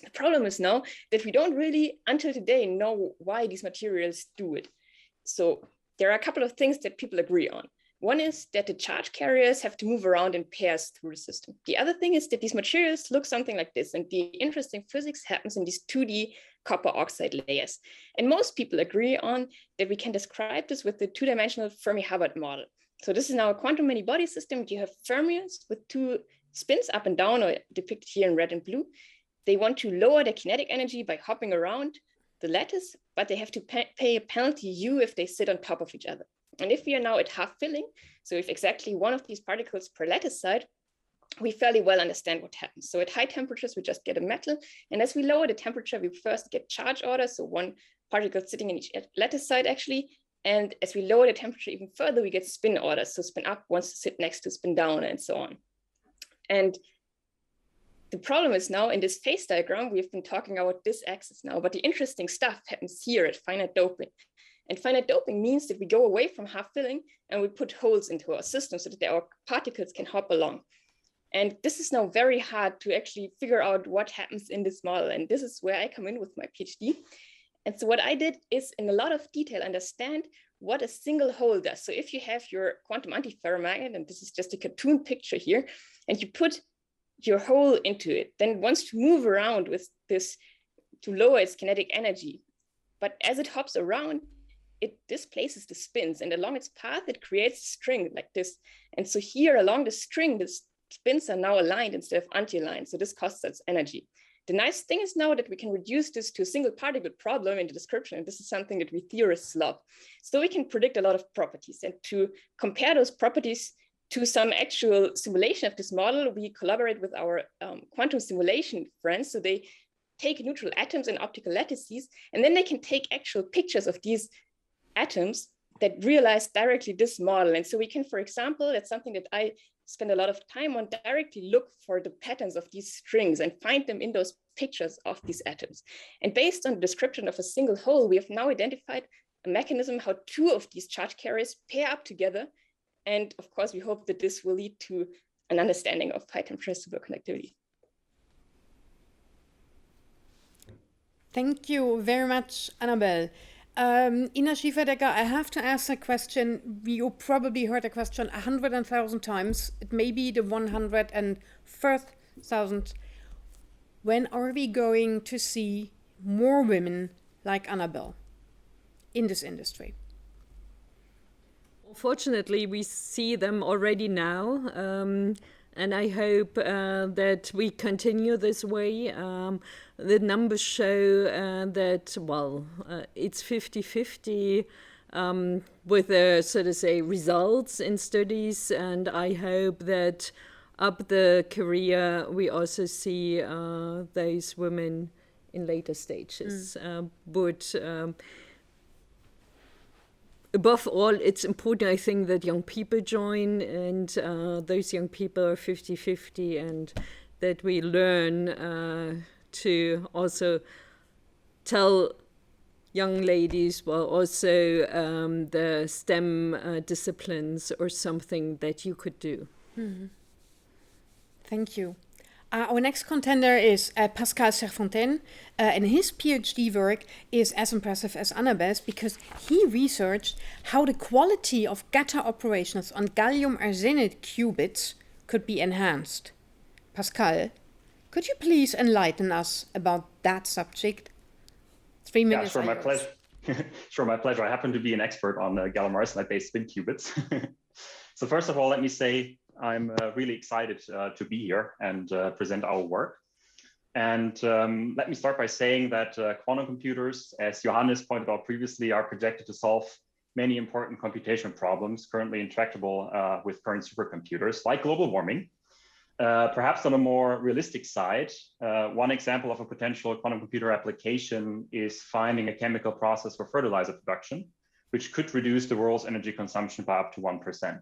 The problem is now that we don't really, until today, know why these materials do it. So there are a couple of things that people agree on. One is that the charge carriers have to move around in pairs through the system. The other thing is that these materials look something like this, and the interesting physics happens in these 2D copper oxide layers. And most people agree on that we can describe this with the two-dimensional Fermi-Hubbard model. So this is now a quantum many-body system. You have fermions with two spins up and down, or depicted here in red and blue. They want to lower their kinetic energy by hopping around the lattice, but they have to pay a penalty U if they sit on top of each other. And if we are now at half filling, so if exactly one of these particles per lattice side, we fairly well understand what happens. So at high temperatures, we just get a metal. And as we lower the temperature, we first get charge orders. So one particle sitting in each lattice side actually. And as we lower the temperature even further, we get spin orders. So spin up wants to sit next to spin down and so on. And the problem is now in this phase diagram, we've been talking about this axis now, but the interesting stuff happens here at finite doping. And finite doping means that we go away from half filling and we put holes into our system so that our particles can hop along. And this is now very hard to actually figure out what happens in this model. And this is where I come in with my PhD. And so what I did is in a lot of detail understand what a single hole does. So if you have your quantum antiferromagnet, and this is just a cartoon picture here, and you put your hole into it, then it wants to move around with this to lower its kinetic energy. But as it hops around, it displaces the spins, and along its path, it creates a string like this. And so here along the string, the spins are now aligned instead of anti-aligned. So this costs us energy. The nice thing is now that we can reduce this to a single particle problem in the description. And this is something that we theorists love. So we can predict a lot of properties, and to compare those properties to some actual simulation of this model, we collaborate with our quantum simulation friends. So they take neutral atoms and optical lattices, and then they can take actual pictures of these atoms that realize directly this model. And so we can, for example, that's something that I spend a lot of time on, directly look for the patterns of these strings and find them in those pictures of these atoms. And based on the description of a single hole, we have now identified a mechanism how two of these charge carriers pair up together. And of course, we hope that this will lead to an understanding of high temperature superconductivity. Thank you very much, Annabelle. Ina Schiffer-Decker, I have to ask a question. You probably heard the question 100,000 times. It may be the 101,000th. When are we going to see more women like Annabelle in this industry? Fortunately, we see them already now, and I hope that we continue this way. The numbers show that, well, it's 50-50 with the, so to say, results in studies, and I hope that up the career we also see those women in later stages. But above all, it's important, I think, that young people join, and those young people are 50-50, and that we learn to also tell young ladies, well, also the STEM disciplines or something that you could do. Mm-hmm. Thank you. Our next contender is Pascal Fonten, and his PhD work is as impressive as Annabelle's because he researched how the quality of Gatta operations on gallium arsenide qubits could be enhanced. Pascal, could you please enlighten us about that subject? 3 minutes. Yeah, sure, my pleasure. Sure, my pleasure. I happen to be an expert on gallium arsenide-based spin qubits. So first of all, let me say I'm really excited to be here and present our work. And let me start by saying that quantum computers, as Johannes pointed out previously, are projected to solve many important computational problems currently intractable with current supercomputers, like global warming. Perhaps on a more realistic side, one example of a potential quantum computer application is finding a chemical process for fertilizer production, which could reduce the world's energy consumption by up to 1%.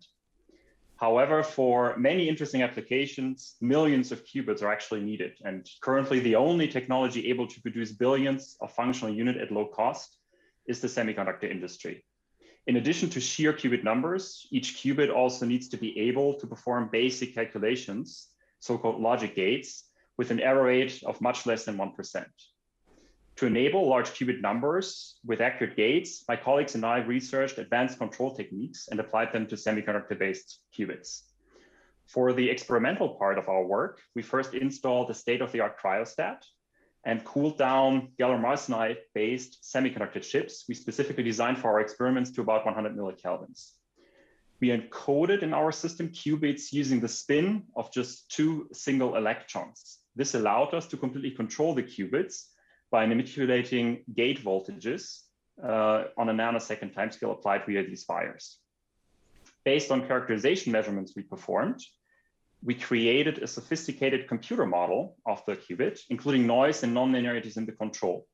However, for many interesting applications, millions of qubits are actually needed. And currently, the only technology able to produce billions of functional units at low cost is the semiconductor industry. In addition to sheer qubit numbers, each qubit also needs to be able to perform basic calculations, so-called logic gates, with an error rate of much less than 1%. To enable large qubit numbers with accurate gates, my colleagues and I researched advanced control techniques and applied them to semiconductor-based qubits. For the experimental part of our work, we first installed a state-of-the-art cryostat and cooled down gallium arsenide-based semiconductor chips we specifically designed for our experiments to about 100 millikelvins. We encoded in our system qubits using the spin of just 2 single electrons. This allowed us to completely control the qubits by manipulating gate voltages on a nanosecond timescale applied via these wires. Based on characterization measurements we performed, we created a sophisticated computer model of the qubit, including noise and non-linearities in the control.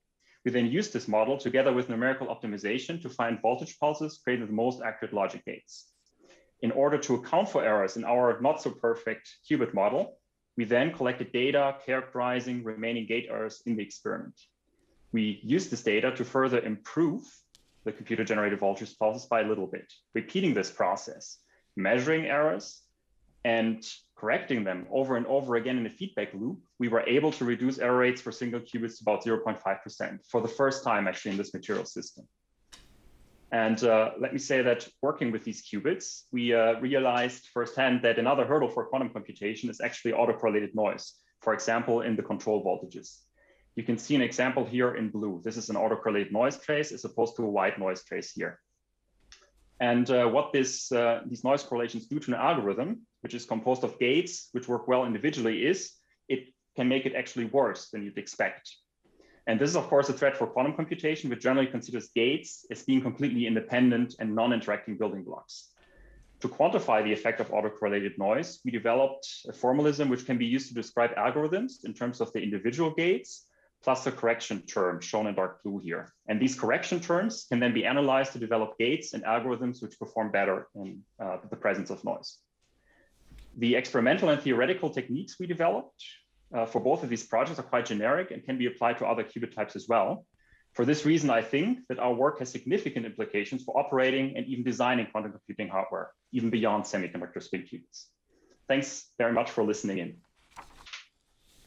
We then used this model together with numerical optimization to find voltage pulses creating the most accurate logic gates. In order to account for errors in our not so perfect qubit model, we then collected data characterizing remaining gate errors in the experiment. We used this data to further improve the computer-generated voltage pulses by a little bit, repeating this process, measuring errors and correcting them over and over again in a feedback loop. We were able to reduce error rates for single qubits to about 0.5% for the first time actually in this material system. And let me say that working with these qubits, we realized firsthand that another hurdle for quantum computation is actually autocorrelated noise, for example, in the control voltages. You can see an example here in blue. This is an autocorrelated noise trace as opposed to a white noise trace here. And what these noise correlations do to an algorithm, which is composed of gates, which work well individually, is it can make it actually worse than you'd expect. And this is, of course, a threat for quantum computation, which generally considers gates as being completely independent and non-interacting building blocks. To quantify the effect of autocorrelated noise, we developed a formalism which can be used to describe algorithms in terms of the individual gates, plus the correction term shown in dark blue here. And these correction terms can then be analyzed to develop gates and algorithms which perform better in the presence of noise. The experimental and theoretical techniques we developed for both of these projects are quite generic and can be applied to other qubit types as well. For this reason, I think that our work has significant implications for operating and even designing quantum computing hardware, even beyond semiconductor spin qubits. Thanks very much for listening in.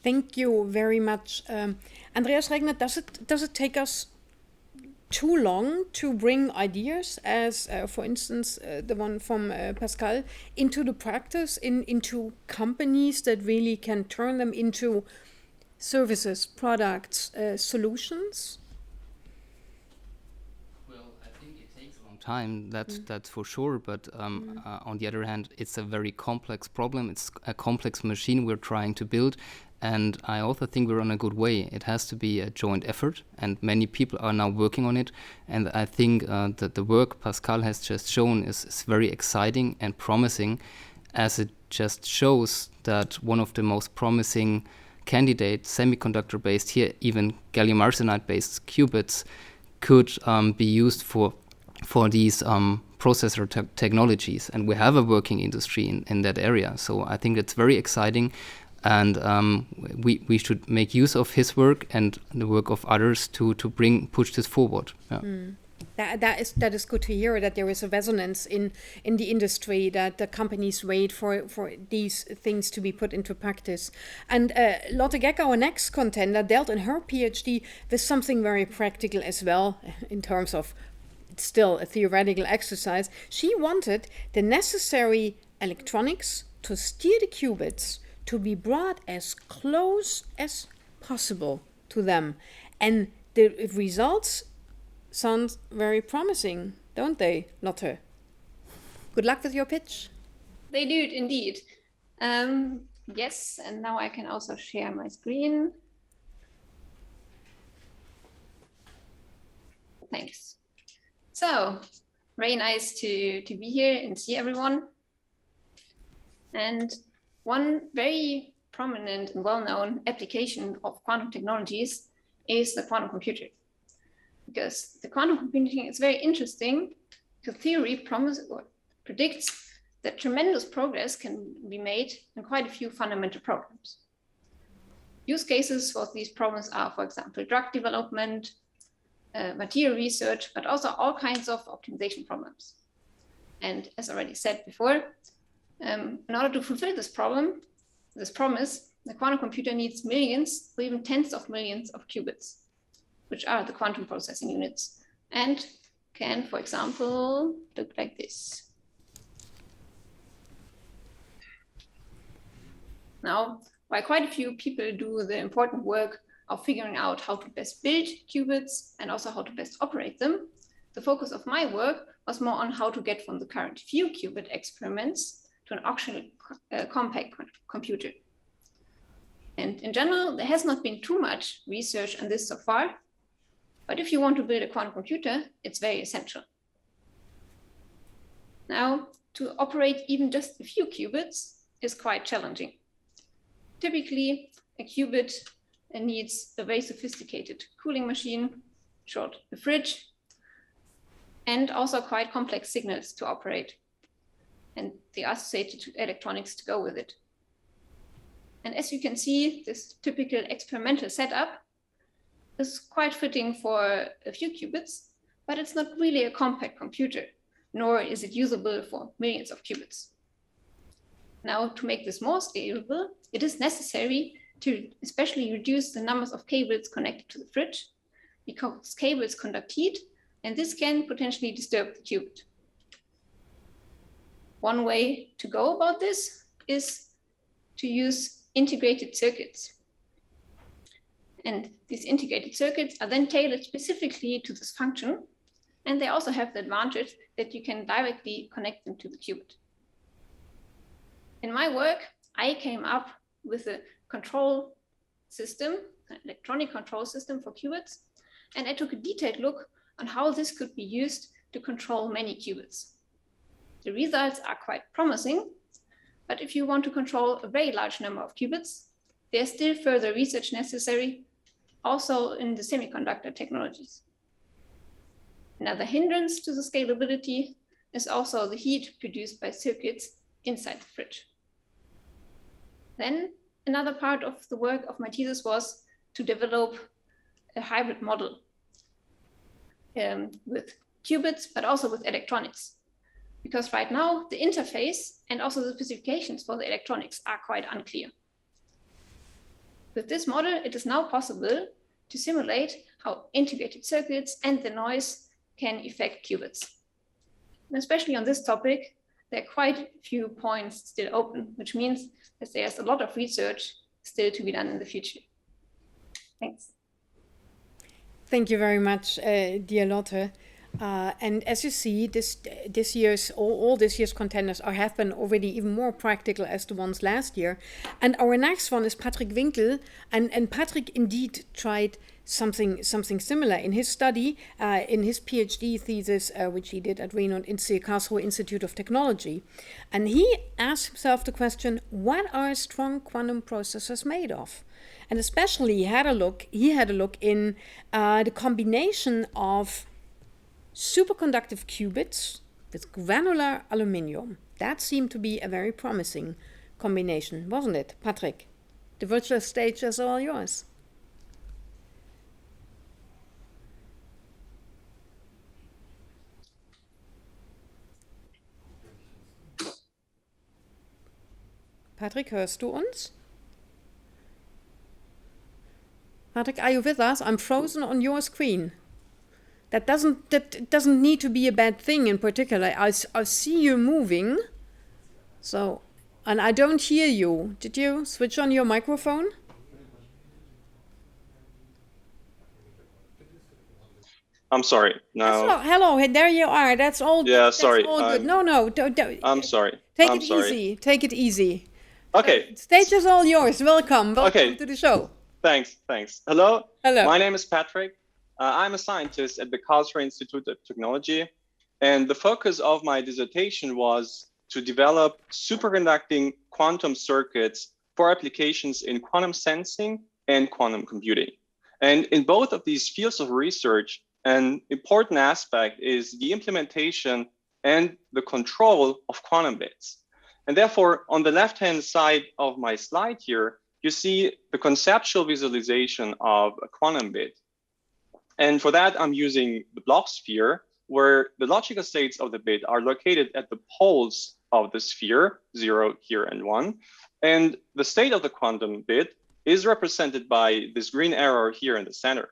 Thank you very much. Andreas Regner, does it take us too long to bring ideas, as for instance, the one from Pascal, into the practice, into companies that really can turn them into services, products, solutions? Well, I think it takes a long time, that's for sure. But on the other hand, it's a very complex problem. It's a complex machine we're trying to build. And I also think we're on a good way. It has to be a joint effort, and many people are now working on it. And I think that the work Pascal has just shown is very exciting and promising, as it just shows that one of the most promising candidates, semiconductor-based here, even gallium arsenide-based qubits, could be used for these processor technologies. And we have a working industry in that area. So I think it's very exciting. And we should make use of his work and the work of others to push this forward. Yeah. That is good to hear, that there is a resonance in the industry, that the companies wait for these things to be put into practice. And Lotte Geck, our next contender, dealt in her PhD with something very practical as well, in terms of it's still a theoretical exercise. She wanted the necessary electronics to steer the qubits to be brought as close as possible to them. And the results sound very promising, don't they, Lotte? Good luck with your pitch. They do indeed. Yes, and now I can also share my screen. Thanks. So, very nice to be here and see everyone. And one very prominent and well-known application of quantum technologies is the quantum computer. Because the quantum computing is very interesting, because theory predicts that tremendous progress can be made in quite a few fundamental problems. Use cases for these problems are, for example, drug development, material research, but also all kinds of optimization problems. And as already said before, in order to fulfill this promise, the quantum computer needs millions or even tens of millions of qubits, which are the quantum processing units, and can, for example, look like this. Now, while quite a few people do the important work of figuring out how to best build qubits and also how to best operate them, the focus of my work was more on how to get from the current few qubit experiments to an actual compact computer. And in general, there has not been too much research on this so far, but if you want to build a quantum computer, it's very essential. Now, to operate even just a few qubits is quite challenging. Typically, a qubit needs a very sophisticated cooling machine, short, a fridge, and also quite complex signals to operate, and the associated electronics to go with it. And as you can see, this typical experimental setup is quite fitting for a few qubits, but it's not really a compact computer, nor is it usable for millions of qubits. Now, to make this more scalable, it is necessary to especially reduce the numbers of cables connected to the fridge, because cables conduct heat, and this can potentially disturb the qubit. One way to go about this is to use integrated circuits. And these integrated circuits are then tailored specifically to this function, and they also have the advantage that you can directly connect them to the qubit. In my work, I came up with a control system, an electronic control system for qubits, and I took a detailed look on how this could be used to control many qubits. The results are quite promising, but if you want to control a very large number of qubits, there's still further research necessary, also in the semiconductor technologies. Another hindrance to the scalability is also the heat produced by circuits inside the fridge. Then another part of the work of my thesis was to develop a hybrid model with qubits, but also with electronics. Because right now, the interface and also the specifications for the electronics are quite unclear. With this model, it is now possible to simulate how integrated circuits and the noise can affect qubits. And especially on this topic, there are quite a few points still open, which means that there's a lot of research still to be done in the future. Thanks. Thank you very much, dear Lotte. And as you see, all this year's contenders have been already even more practical as the ones last year. And our next one is Patrick Winkel, and Patrick indeed tried something similar in his study, in his PhD thesis, which he did at Reno Karlsruhe Institute of Technology. And he asked himself the question, what are strong quantum processors made of? And especially he had a look in the combination of superconductive qubits with granular aluminium. That seemed to be a very promising combination, wasn't it, Patrick? The virtual stage is all yours. Patrick, hörst du uns? Patrick, are you with us? I'm frozen on your screen. That doesn't need to be a bad thing in particular. I see you moving, so, and I don't hear you. Did you switch on your microphone? I'm sorry. No. Hello, there you are. That's all. Yeah, that's sorry. all good. No, don't. I'm sorry. Take it easy. Okay. Stage is all yours. Welcome okay. to the show. Thanks. Hello. Hello. My name is Patrick. I'm a scientist at the Karlsruhe Institute of Technology, and the focus of my dissertation was to develop superconducting quantum circuits for applications in quantum sensing and quantum computing. And in both of these fields of research, an important aspect is the implementation and the control of quantum bits. And therefore, on the left-hand side of my slide here, you see the conceptual visualization of a quantum bit. And for that, I'm using the block sphere, where the logical states of the bit are located at the poles of the sphere, 0 here and 1. And the state of the quantum bit is represented by this green arrow here in the center.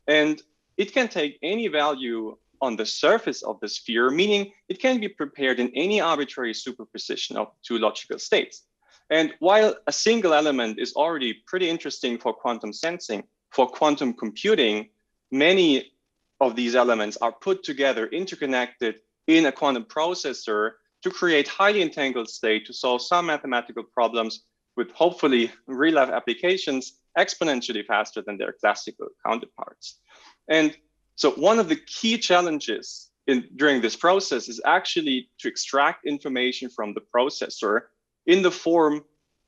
And it can take any value on the surface of the sphere, meaning it can be prepared in any arbitrary superposition of two logical states. And while a single element is already pretty interesting for quantum sensing, for quantum computing, many of these elements are put together, interconnected in a quantum processor to create highly entangled state to solve some mathematical problems with hopefully real-life applications exponentially faster than their classical counterparts. And so one of the key challenges during this process is actually to extract information from the processor in the form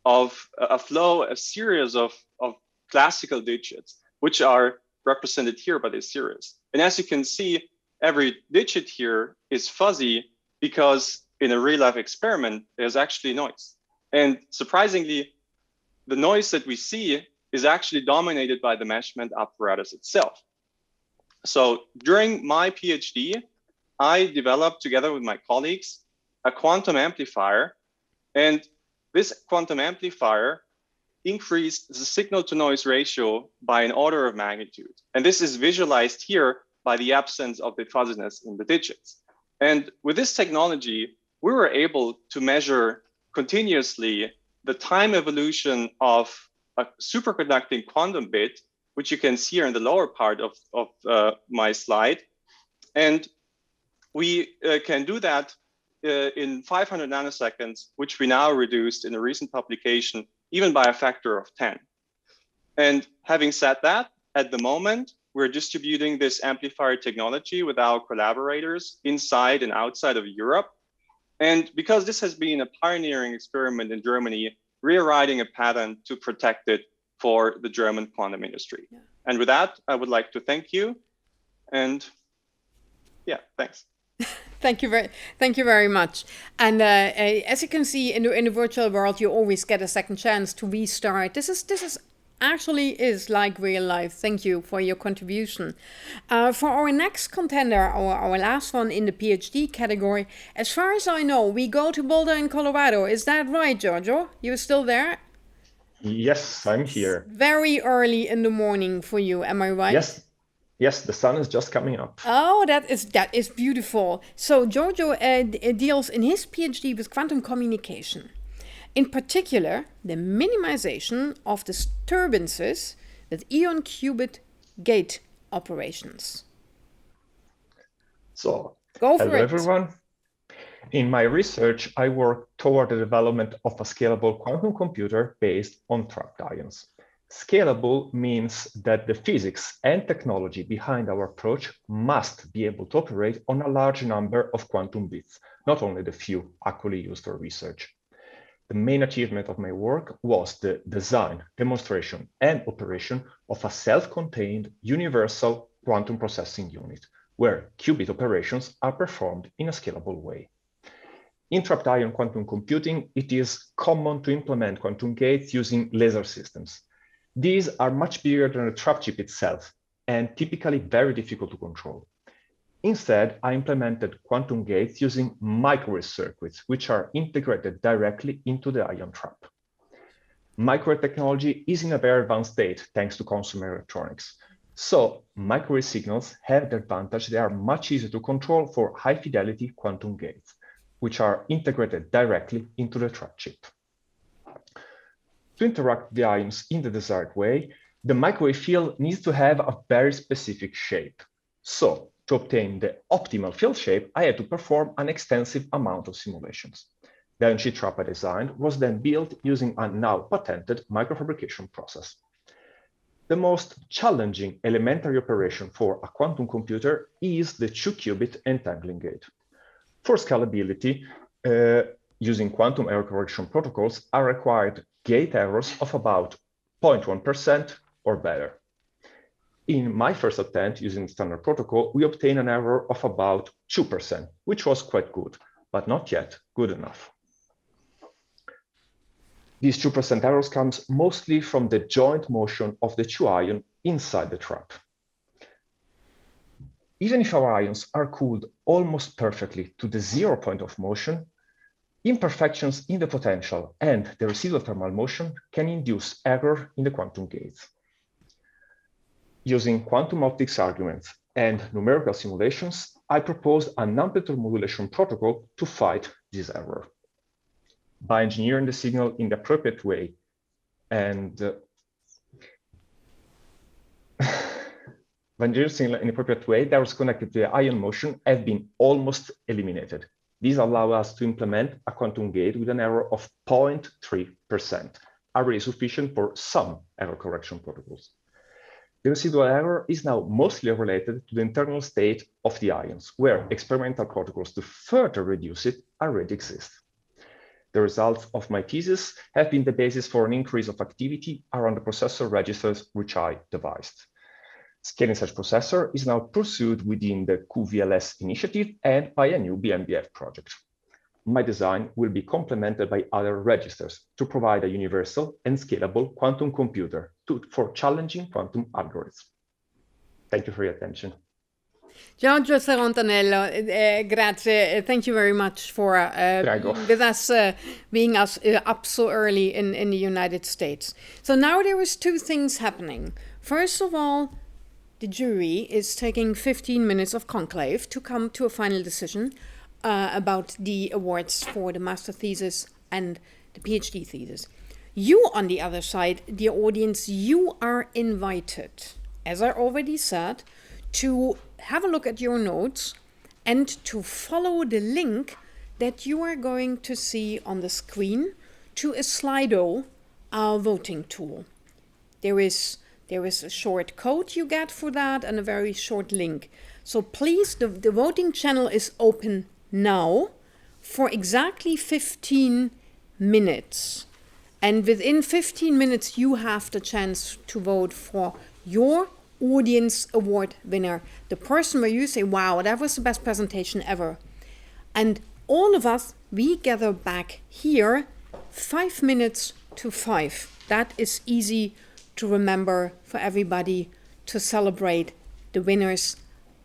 of a flow, a series of classical digits, which are represented here by this series. And as you can see, every digit here is fuzzy because in a real-life experiment, there's actually noise. And surprisingly, the noise that we see is actually dominated by the measurement apparatus itself. So during my PhD, I developed together with my colleagues a quantum amplifier. And this quantum amplifier increased the signal to noise ratio by an order of magnitude. And this is visualized here by the absence of the fuzziness in the digits. And with this technology, we were able to measure continuously the time evolution of a superconducting quantum bit, which you can see here in the lower part of my slide. And we can do that in 500 nanoseconds, which we now reduced in a recent publication, even by a factor of 10. And having said that, at the moment, we're distributing this amplifier technology with our collaborators inside and outside of Europe. And because this has been a pioneering experiment in Germany, we're writing a patent to protect it for the German quantum industry. Yeah. And with that, I would like to thank you. And yeah, thanks. Thank you very much. And as you can see in the virtual world, you always get a second chance to restart. This is actually is like real life. Thank you for your contribution. For our next contender, our last one in the PhD category, as far as I know, we go to Boulder in Colorado. Is that right, Giorgio? You're still there? Yes, I'm here. Very early in the morning for you, am I right? Yes, the sun is just coming up. Oh, that is beautiful. So Giorgio deals in his PhD with quantum communication. In particular, the minimization of disturbances with ion-qubit gate operations. So, go for hello everyone. In my research, I work toward the development of a scalable quantum computer based on trapped ions. Scalable means that the physics and technology behind our approach must be able to operate on a large number of quantum bits, not only the few actually used for research. The main achievement of my work was the design, demonstration, and operation of a self-contained universal quantum processing unit, where qubit operations are performed in a scalable way. In trapped ion quantum computing, it is common to implement quantum gates using laser systems. These are much bigger than the trap chip itself, and typically very difficult to control. Instead, I implemented quantum gates using microwave circuits, which are integrated directly into the ion trap. Microwave technology is in a very advanced state thanks to consumer electronics. So microwave signals have the advantage they are much easier to control for high-fidelity quantum gates, which are integrated directly into the trap chip. To interact the ions in the desired way, the microwave field needs to have a very specific shape. So, to obtain the optimal field shape, I had to perform an extensive amount of simulations. The ion-chip trap I designed was then built using a now patented microfabrication process. The most challenging elementary operation for a quantum computer is the 2-qubit entangling gate. For scalability, using quantum error correction protocols are required gate errors of about 0.1% or better. In my first attempt using standard protocol, we obtained an error of about 2%, which was quite good, but not yet good enough. These 2% errors comes mostly from the joint motion of the two ions inside the trap. Even if our ions are cooled almost perfectly to the 0 point of motion, imperfections in the potential and the residual thermal motion can induce error in the quantum gates. Using quantum optics arguments and numerical simulations, I proposed an amplitude modulation protocol to fight this error. By engineering the signal in the appropriate way and when the signal in the appropriate way that was connected to the ion motion have been almost eliminated. These allow us to implement a quantum gate with an error of 0.3%, already sufficient for some error correction protocols. The residual error is now mostly related to the internal state of the ions, where experimental protocols to further reduce it already exist. The results of my thesis have been the basis for an increase of activity around the processor registers which I devised. Scaling such processor is now pursued within the QVLS initiative and by a new BMBF project. My design will be complemented by other registers to provide a universal and scalable quantum computer for challenging quantum algorithms. Thank you for your attention. Giorgio Sarontanello, grazie. Thank you very much for with us being up so early in the United States. So now there is two things happening. First of all, the jury is taking 15 minutes of conclave to come to a final decision about the awards for the master thesis and the PhD thesis. You, on the other side, the audience, you are invited, as I already said, to have a look at your notes and to follow the link that you are going to see on the screen to a Slido, our voting tool. There is a short code you get for that and a very short link. So please, the voting channel is open now for exactly 15 minutes. And within 15 minutes, you have the chance to vote for your audience award winner, the person where you say, wow, that was the best presentation ever. And all of us, we gather back here 5 minutes to 5. That is easy to remember for everybody to celebrate the winners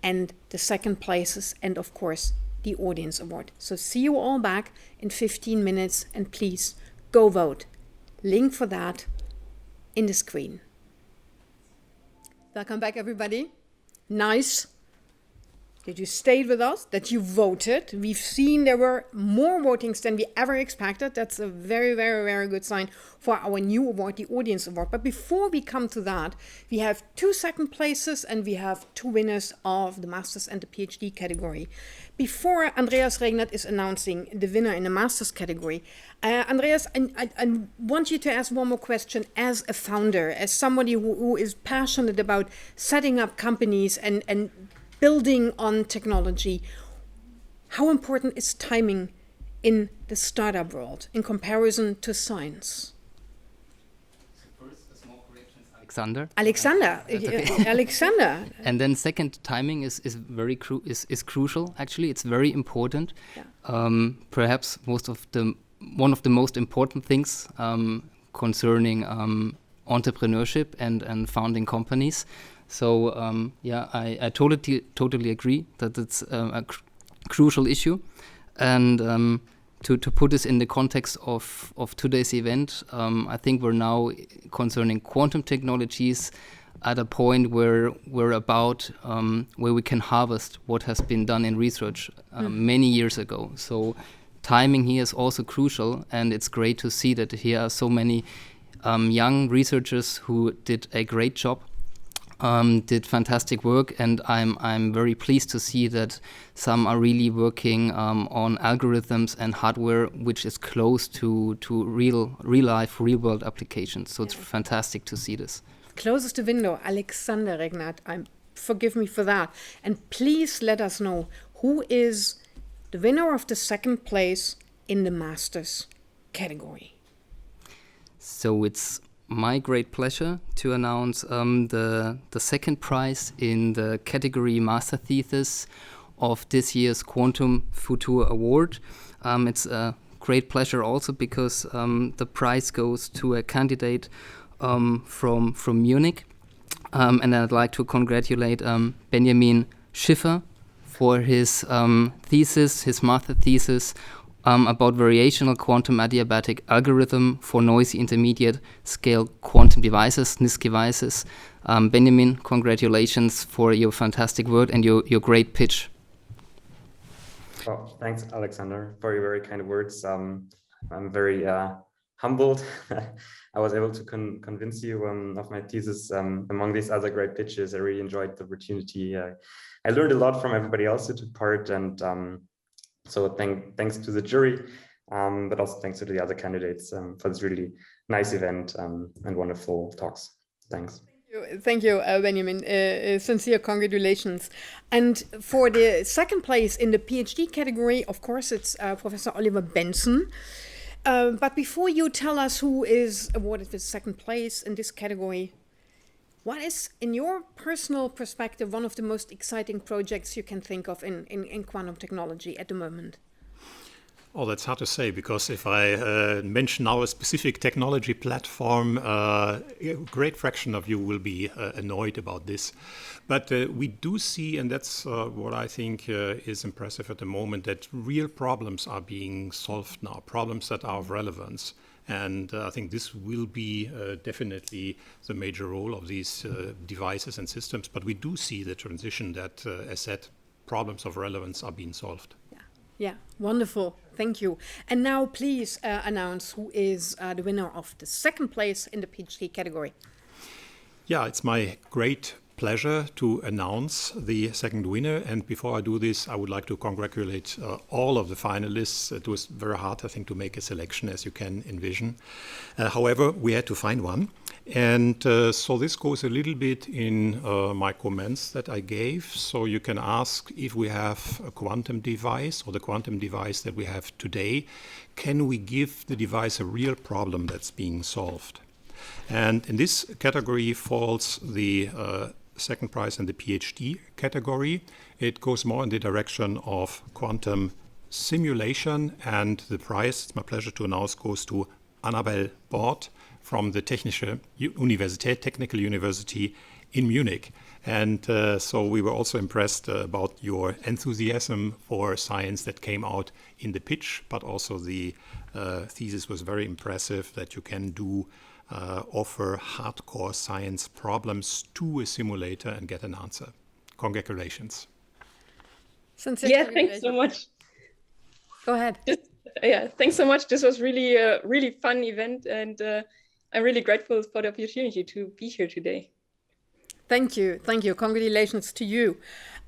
and the second places and of course the audience award. So see you all back in 15 minutes and please go vote. Link for that in the screen. Welcome back, everybody. Nice that you stayed with us, that you voted. We've seen there were more votings than we ever expected. That's a very, very, very good sign for our new award, the Audience Award. But before we come to that, we have 2 second places and we have 2 winners of the Masters and the PhD category. Before Andreas Regnert is announcing the winner in the Masters category, Andreas, I want you to ask one more question as a founder, as somebody who is passionate about setting up companies and building on technology. How important is timing in the startup world in comparison to science? First, a small correction is Alexander. Alexander. And then second, timing is crucial. Actually, it's very important. Yeah. Perhaps one of the most important things concerning entrepreneurship and founding companies. So I totally agree that it's a crucial issue, and to put this in the context of today's event, I think we're now concerning quantum technologies at a point where we're about where we can harvest what has been done in research many years ago. So timing here is also crucial, and it's great to see that here are so many young researchers who did a great job. Did fantastic work, and I'm very pleased to see that some are really working on algorithms and hardware which is close to real life, real world applications. So it's fantastic to see this. Closest to window, Alexander Regnert. Forgive me for that. And please let us know who is the winner of the second place in the Masters category. So it's my great pleasure to announce the second prize in the category Master Thesis of this year's Quantum Futur Award. It's a great pleasure also because the prize goes to a candidate from Munich. And I'd like to congratulate Benjamin Schiffer for his thesis, his master thesis about variational quantum adiabatic algorithm for noisy intermediate scale quantum devices, NISQ devices. Benjamin, congratulations for your fantastic work and your great pitch. Well, thanks, Alexander, for your very kind words. I'm very humbled. I was able to convince you of my thesis among these other great pitches. I really enjoyed the opportunity. I learned a lot from everybody else who took part, and so thanks to the jury, but also thanks to the other candidates for this really nice event and wonderful talks. Thanks. Thank you, Benjamin. Sincere congratulations. And for the second place in the PhD category, of course, it's Professor Oliver Benson. But before you tell us who is awarded with second place in this category, what is, in your personal perspective, one of the most exciting projects you can think of in quantum technology at the moment? Oh, that's hard to say, because if I mention now a specific technology platform, a great fraction of you will be annoyed about this. But we do see, and that's what I think is impressive at the moment, that real problems are being solved now, problems that are of relevance. And I think this will be definitely the major role of these devices and systems. But we do see the transition that, as said, problems of relevance are being solved. Yeah, wonderful. Thank you. And now please announce who is the winner of the second place in the PhD category. Yeah, it's my great pleasure to announce the second winner. And before I do this, I would like to congratulate all of the finalists. It was very hard, I think, to make a selection, as you can envision. However, we had to find one. And so this goes a little bit in my comments that I gave. So you can ask, if we have a quantum device, or the quantum device that we have today, can we give the device a real problem that's being solved? And in this category falls the second prize in the PhD category. It goes more in the direction of quantum simulation, and the prize, it's my pleasure to announce, goes to Annabel Bort from the Technische Universität, Technical University in Munich. And so we were also impressed about your enthusiasm for science that came out in the pitch, but also the thesis was very impressive, that you can offer hardcore science problems to a simulator and get an answer. Congratulations. Yeah, thanks so much. Go ahead. Thanks so much. This was really a really fun event, and I'm really grateful for the opportunity to be here today. Thank you. Congratulations to you.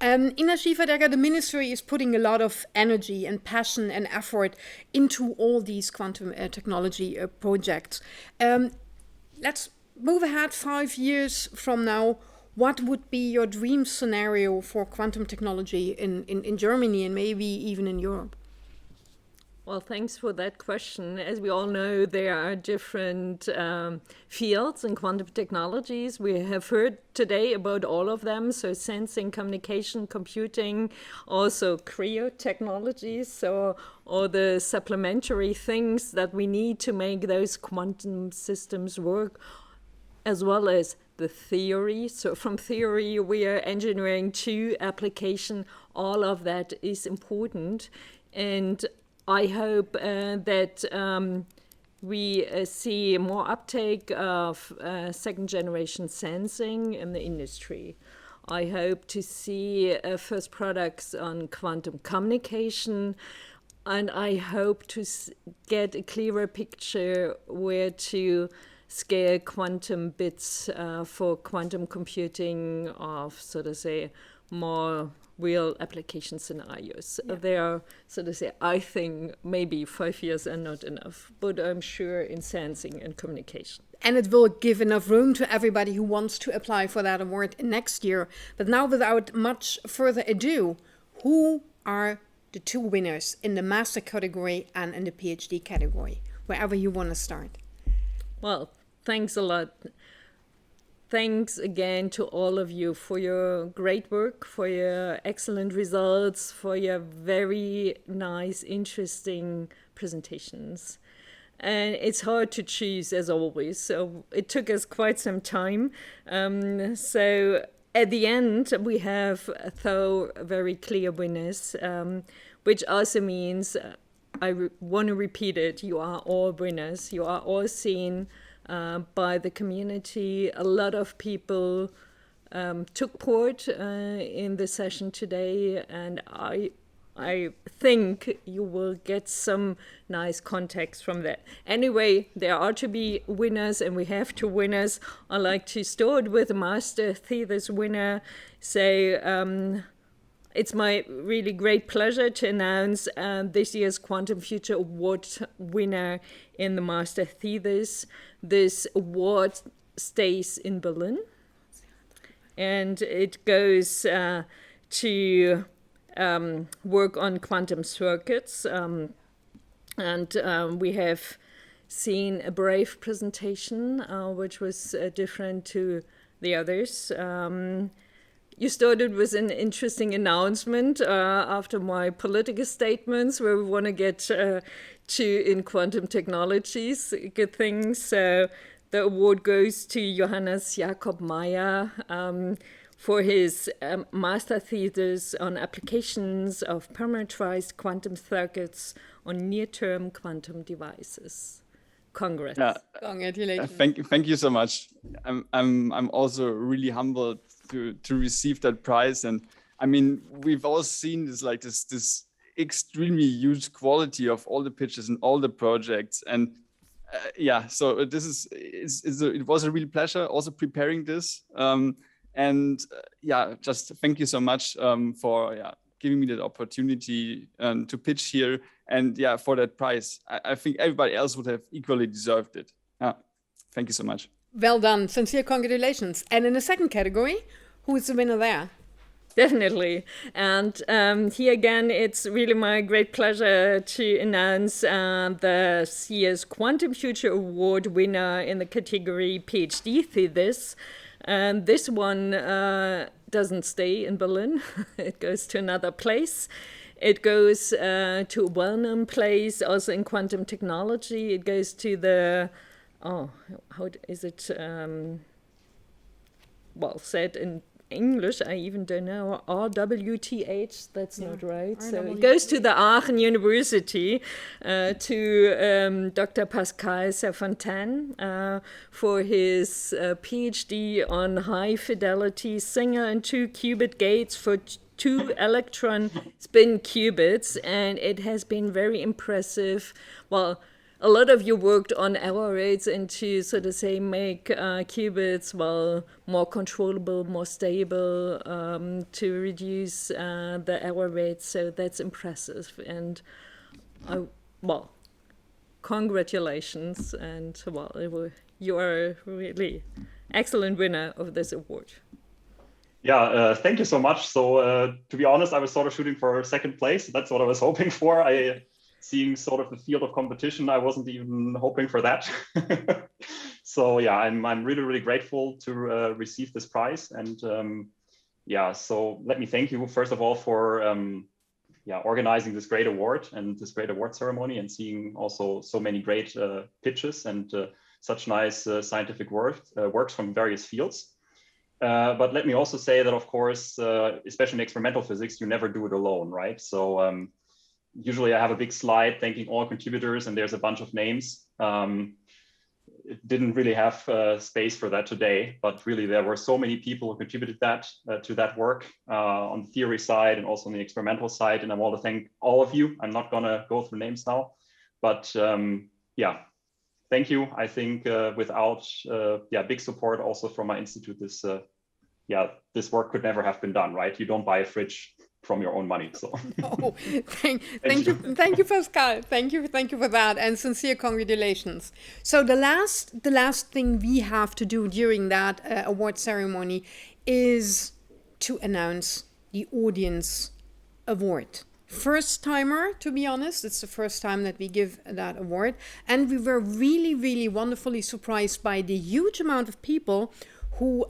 Ina Schiffer, the ministry is putting a lot of energy and passion and effort into all these quantum technology projects. Let's move ahead 5 years from now. What would be your dream scenario for quantum technology in Germany and maybe even in Europe? Well, thanks for that question. As we all know, there are different fields in quantum technologies. We have heard today about all of them. So sensing, communication, computing, also cryo technologies. So all the supplementary things that we need to make those quantum systems work, as well as the theory. So from theory, we are engineering to application. All of that is important. And I hope that we see more uptake of second-generation sensing in the industry. I hope to see first products on quantum communication, and I hope to get a clearer picture where to scale quantum bits for quantum computing of, so to say, more real application scenarios. Yeah. There are, so to say, I think maybe 5 years are not enough, but I'm sure in sensing and communication. And it will give enough room to everybody who wants to apply for that award next year. But now, without much further ado, who are the two winners in the master category and in the PhD category? Wherever you want to start. Well, thanks a lot. Thanks again to all of you for your great work, for your excellent results, for your very nice, interesting presentations. And it's hard to choose, as always, so it took us quite some time. So at the end, we have very clear winners, which also means want to repeat it. You are all winners. You are all seen by the community. A lot of people took part in the session today, and I think you will get some nice context from that. Anyway, there are to be winners, and we have two winners. I like to start with the Master Thesis winner. It's my really great pleasure to announce this year's Quantum Future Award winner in the Master Thesis. This award stays in Berlin, and it goes to work on quantum circuits. And we have seen a brave presentation, which was different to the others. You started with an interesting announcement after my political statements, where we want to get in quantum technologies, good things. So the award goes to Johannes Jakob Meyer for his master thesis on applications of parameterized quantum circuits on near-term quantum devices. Congrats. Yeah. Congratulations. Thank you so much. I'm also really humbled to receive that prize. And I mean, we've all seen this extremely huge quality of all the pitches and all the projects. And so it was a real pleasure also preparing this. Just thank you so much for giving me that opportunity to pitch here, and for that prize. I think everybody else would have equally deserved it. Thank you so much. Well done. Sincere congratulations. And in the second category, who is the winner there? Definitely. And here again, it's really my great pleasure to announce the year's Quantum Future Award winner in the category PhD Thesis. And this one doesn't stay in Berlin. It goes to another place. It goes to a well-known place, also in quantum technology. It goes to the, how is it, said in English, I even don't know, RWTH, that's not right. So it goes to the Aachen University, to Dr. Pascal Fonten for his PhD on high-fidelity single and two-qubit gates for 2 electron spin qubits, and it has been very impressive. Well, a lot of you worked on error rates and to make qubits more controllable, more stable, to reduce the error rates. So that's impressive. And congratulations. And you are a really excellent winner of this award. Yeah, thank you so much. So to be honest, I was sort of shooting for second place. That's what I was hoping for. Seeing sort of the field of competition, I wasn't even hoping for that. So I'm really, really grateful to receive this prize. And so let me thank you first of all for organizing this great award and this great award ceremony, and seeing also so many great pitches and such nice scientific works from various fields. But let me also say that, of course, especially in experimental physics, you never do it alone, right? So usually I have a big slide thanking all contributors, and there's a bunch of names. It didn't really have space for that today, but really there were so many people who contributed to that work on the theory side and also on the experimental side. And I want to thank all of you. I'm not going to go through names now, but thank you. I think without big support also from my institute, this work could never have been done, right? You don't buy a fridge from your own money. So thank you, Pascal. Thank you for that, and sincere congratulations. So the last thing we have to do during that award ceremony is to announce the audience award. First timer, to be honest, it's the first time that we give that award, and we were really, really wonderfully surprised by the huge amount of people who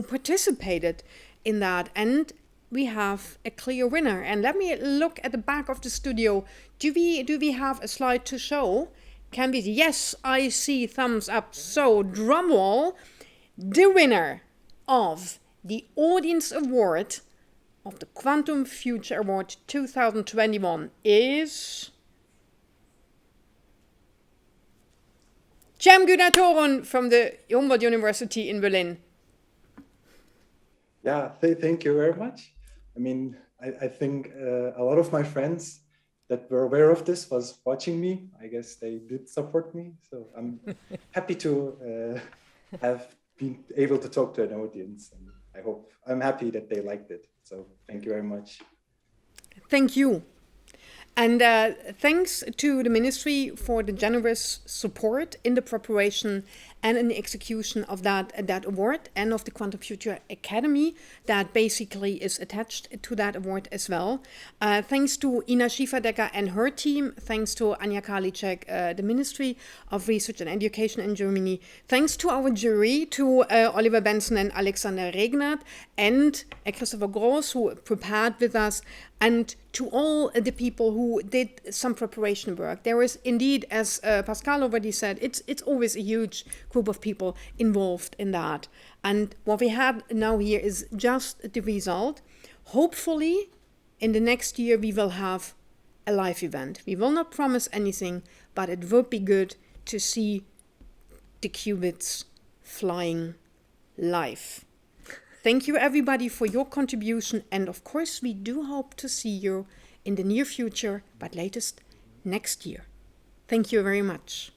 participated in that. And we have a clear winner. And let me look at the back of the studio. Do we have a slide to show? Can we? Yes, I see thumbs up. So drum roll. The winner of the Audience Award of the Quantum Future Award 2021 is Cem Gunnar from the Humboldt University in Berlin. Yeah, thank you very much. I mean, I think a lot of my friends that were aware of this was watching me. I guess they did support me. So I'm happy to have been able to talk to an audience. And I'm happy that they liked it. So thank you very much. Thank you. And thanks to the Ministry for the generous support in the preparation and in the execution of that award, and of the Quantum Future Academy that basically is attached to that award as well. Thanks to Ina Schieferdecker and her team. Thanks to Anja Karliczek, the Ministry of Research and Education in Germany. Thanks to our jury, to Oliver Benson and Alexander Regnat, and Christopher Gross, who prepared with us, and to all the people who did some preparation work. There is indeed, as Pascal already said, it's always a huge group of people involved in that. And what we have now here is just the result. Hopefully, in the next year, we will have a live event. We will not promise anything, but it would be good to see the qubits flying live. Thank you, everybody, for your contribution. And of course, we do hope to see you in the near future, but latest next year. Thank you very much.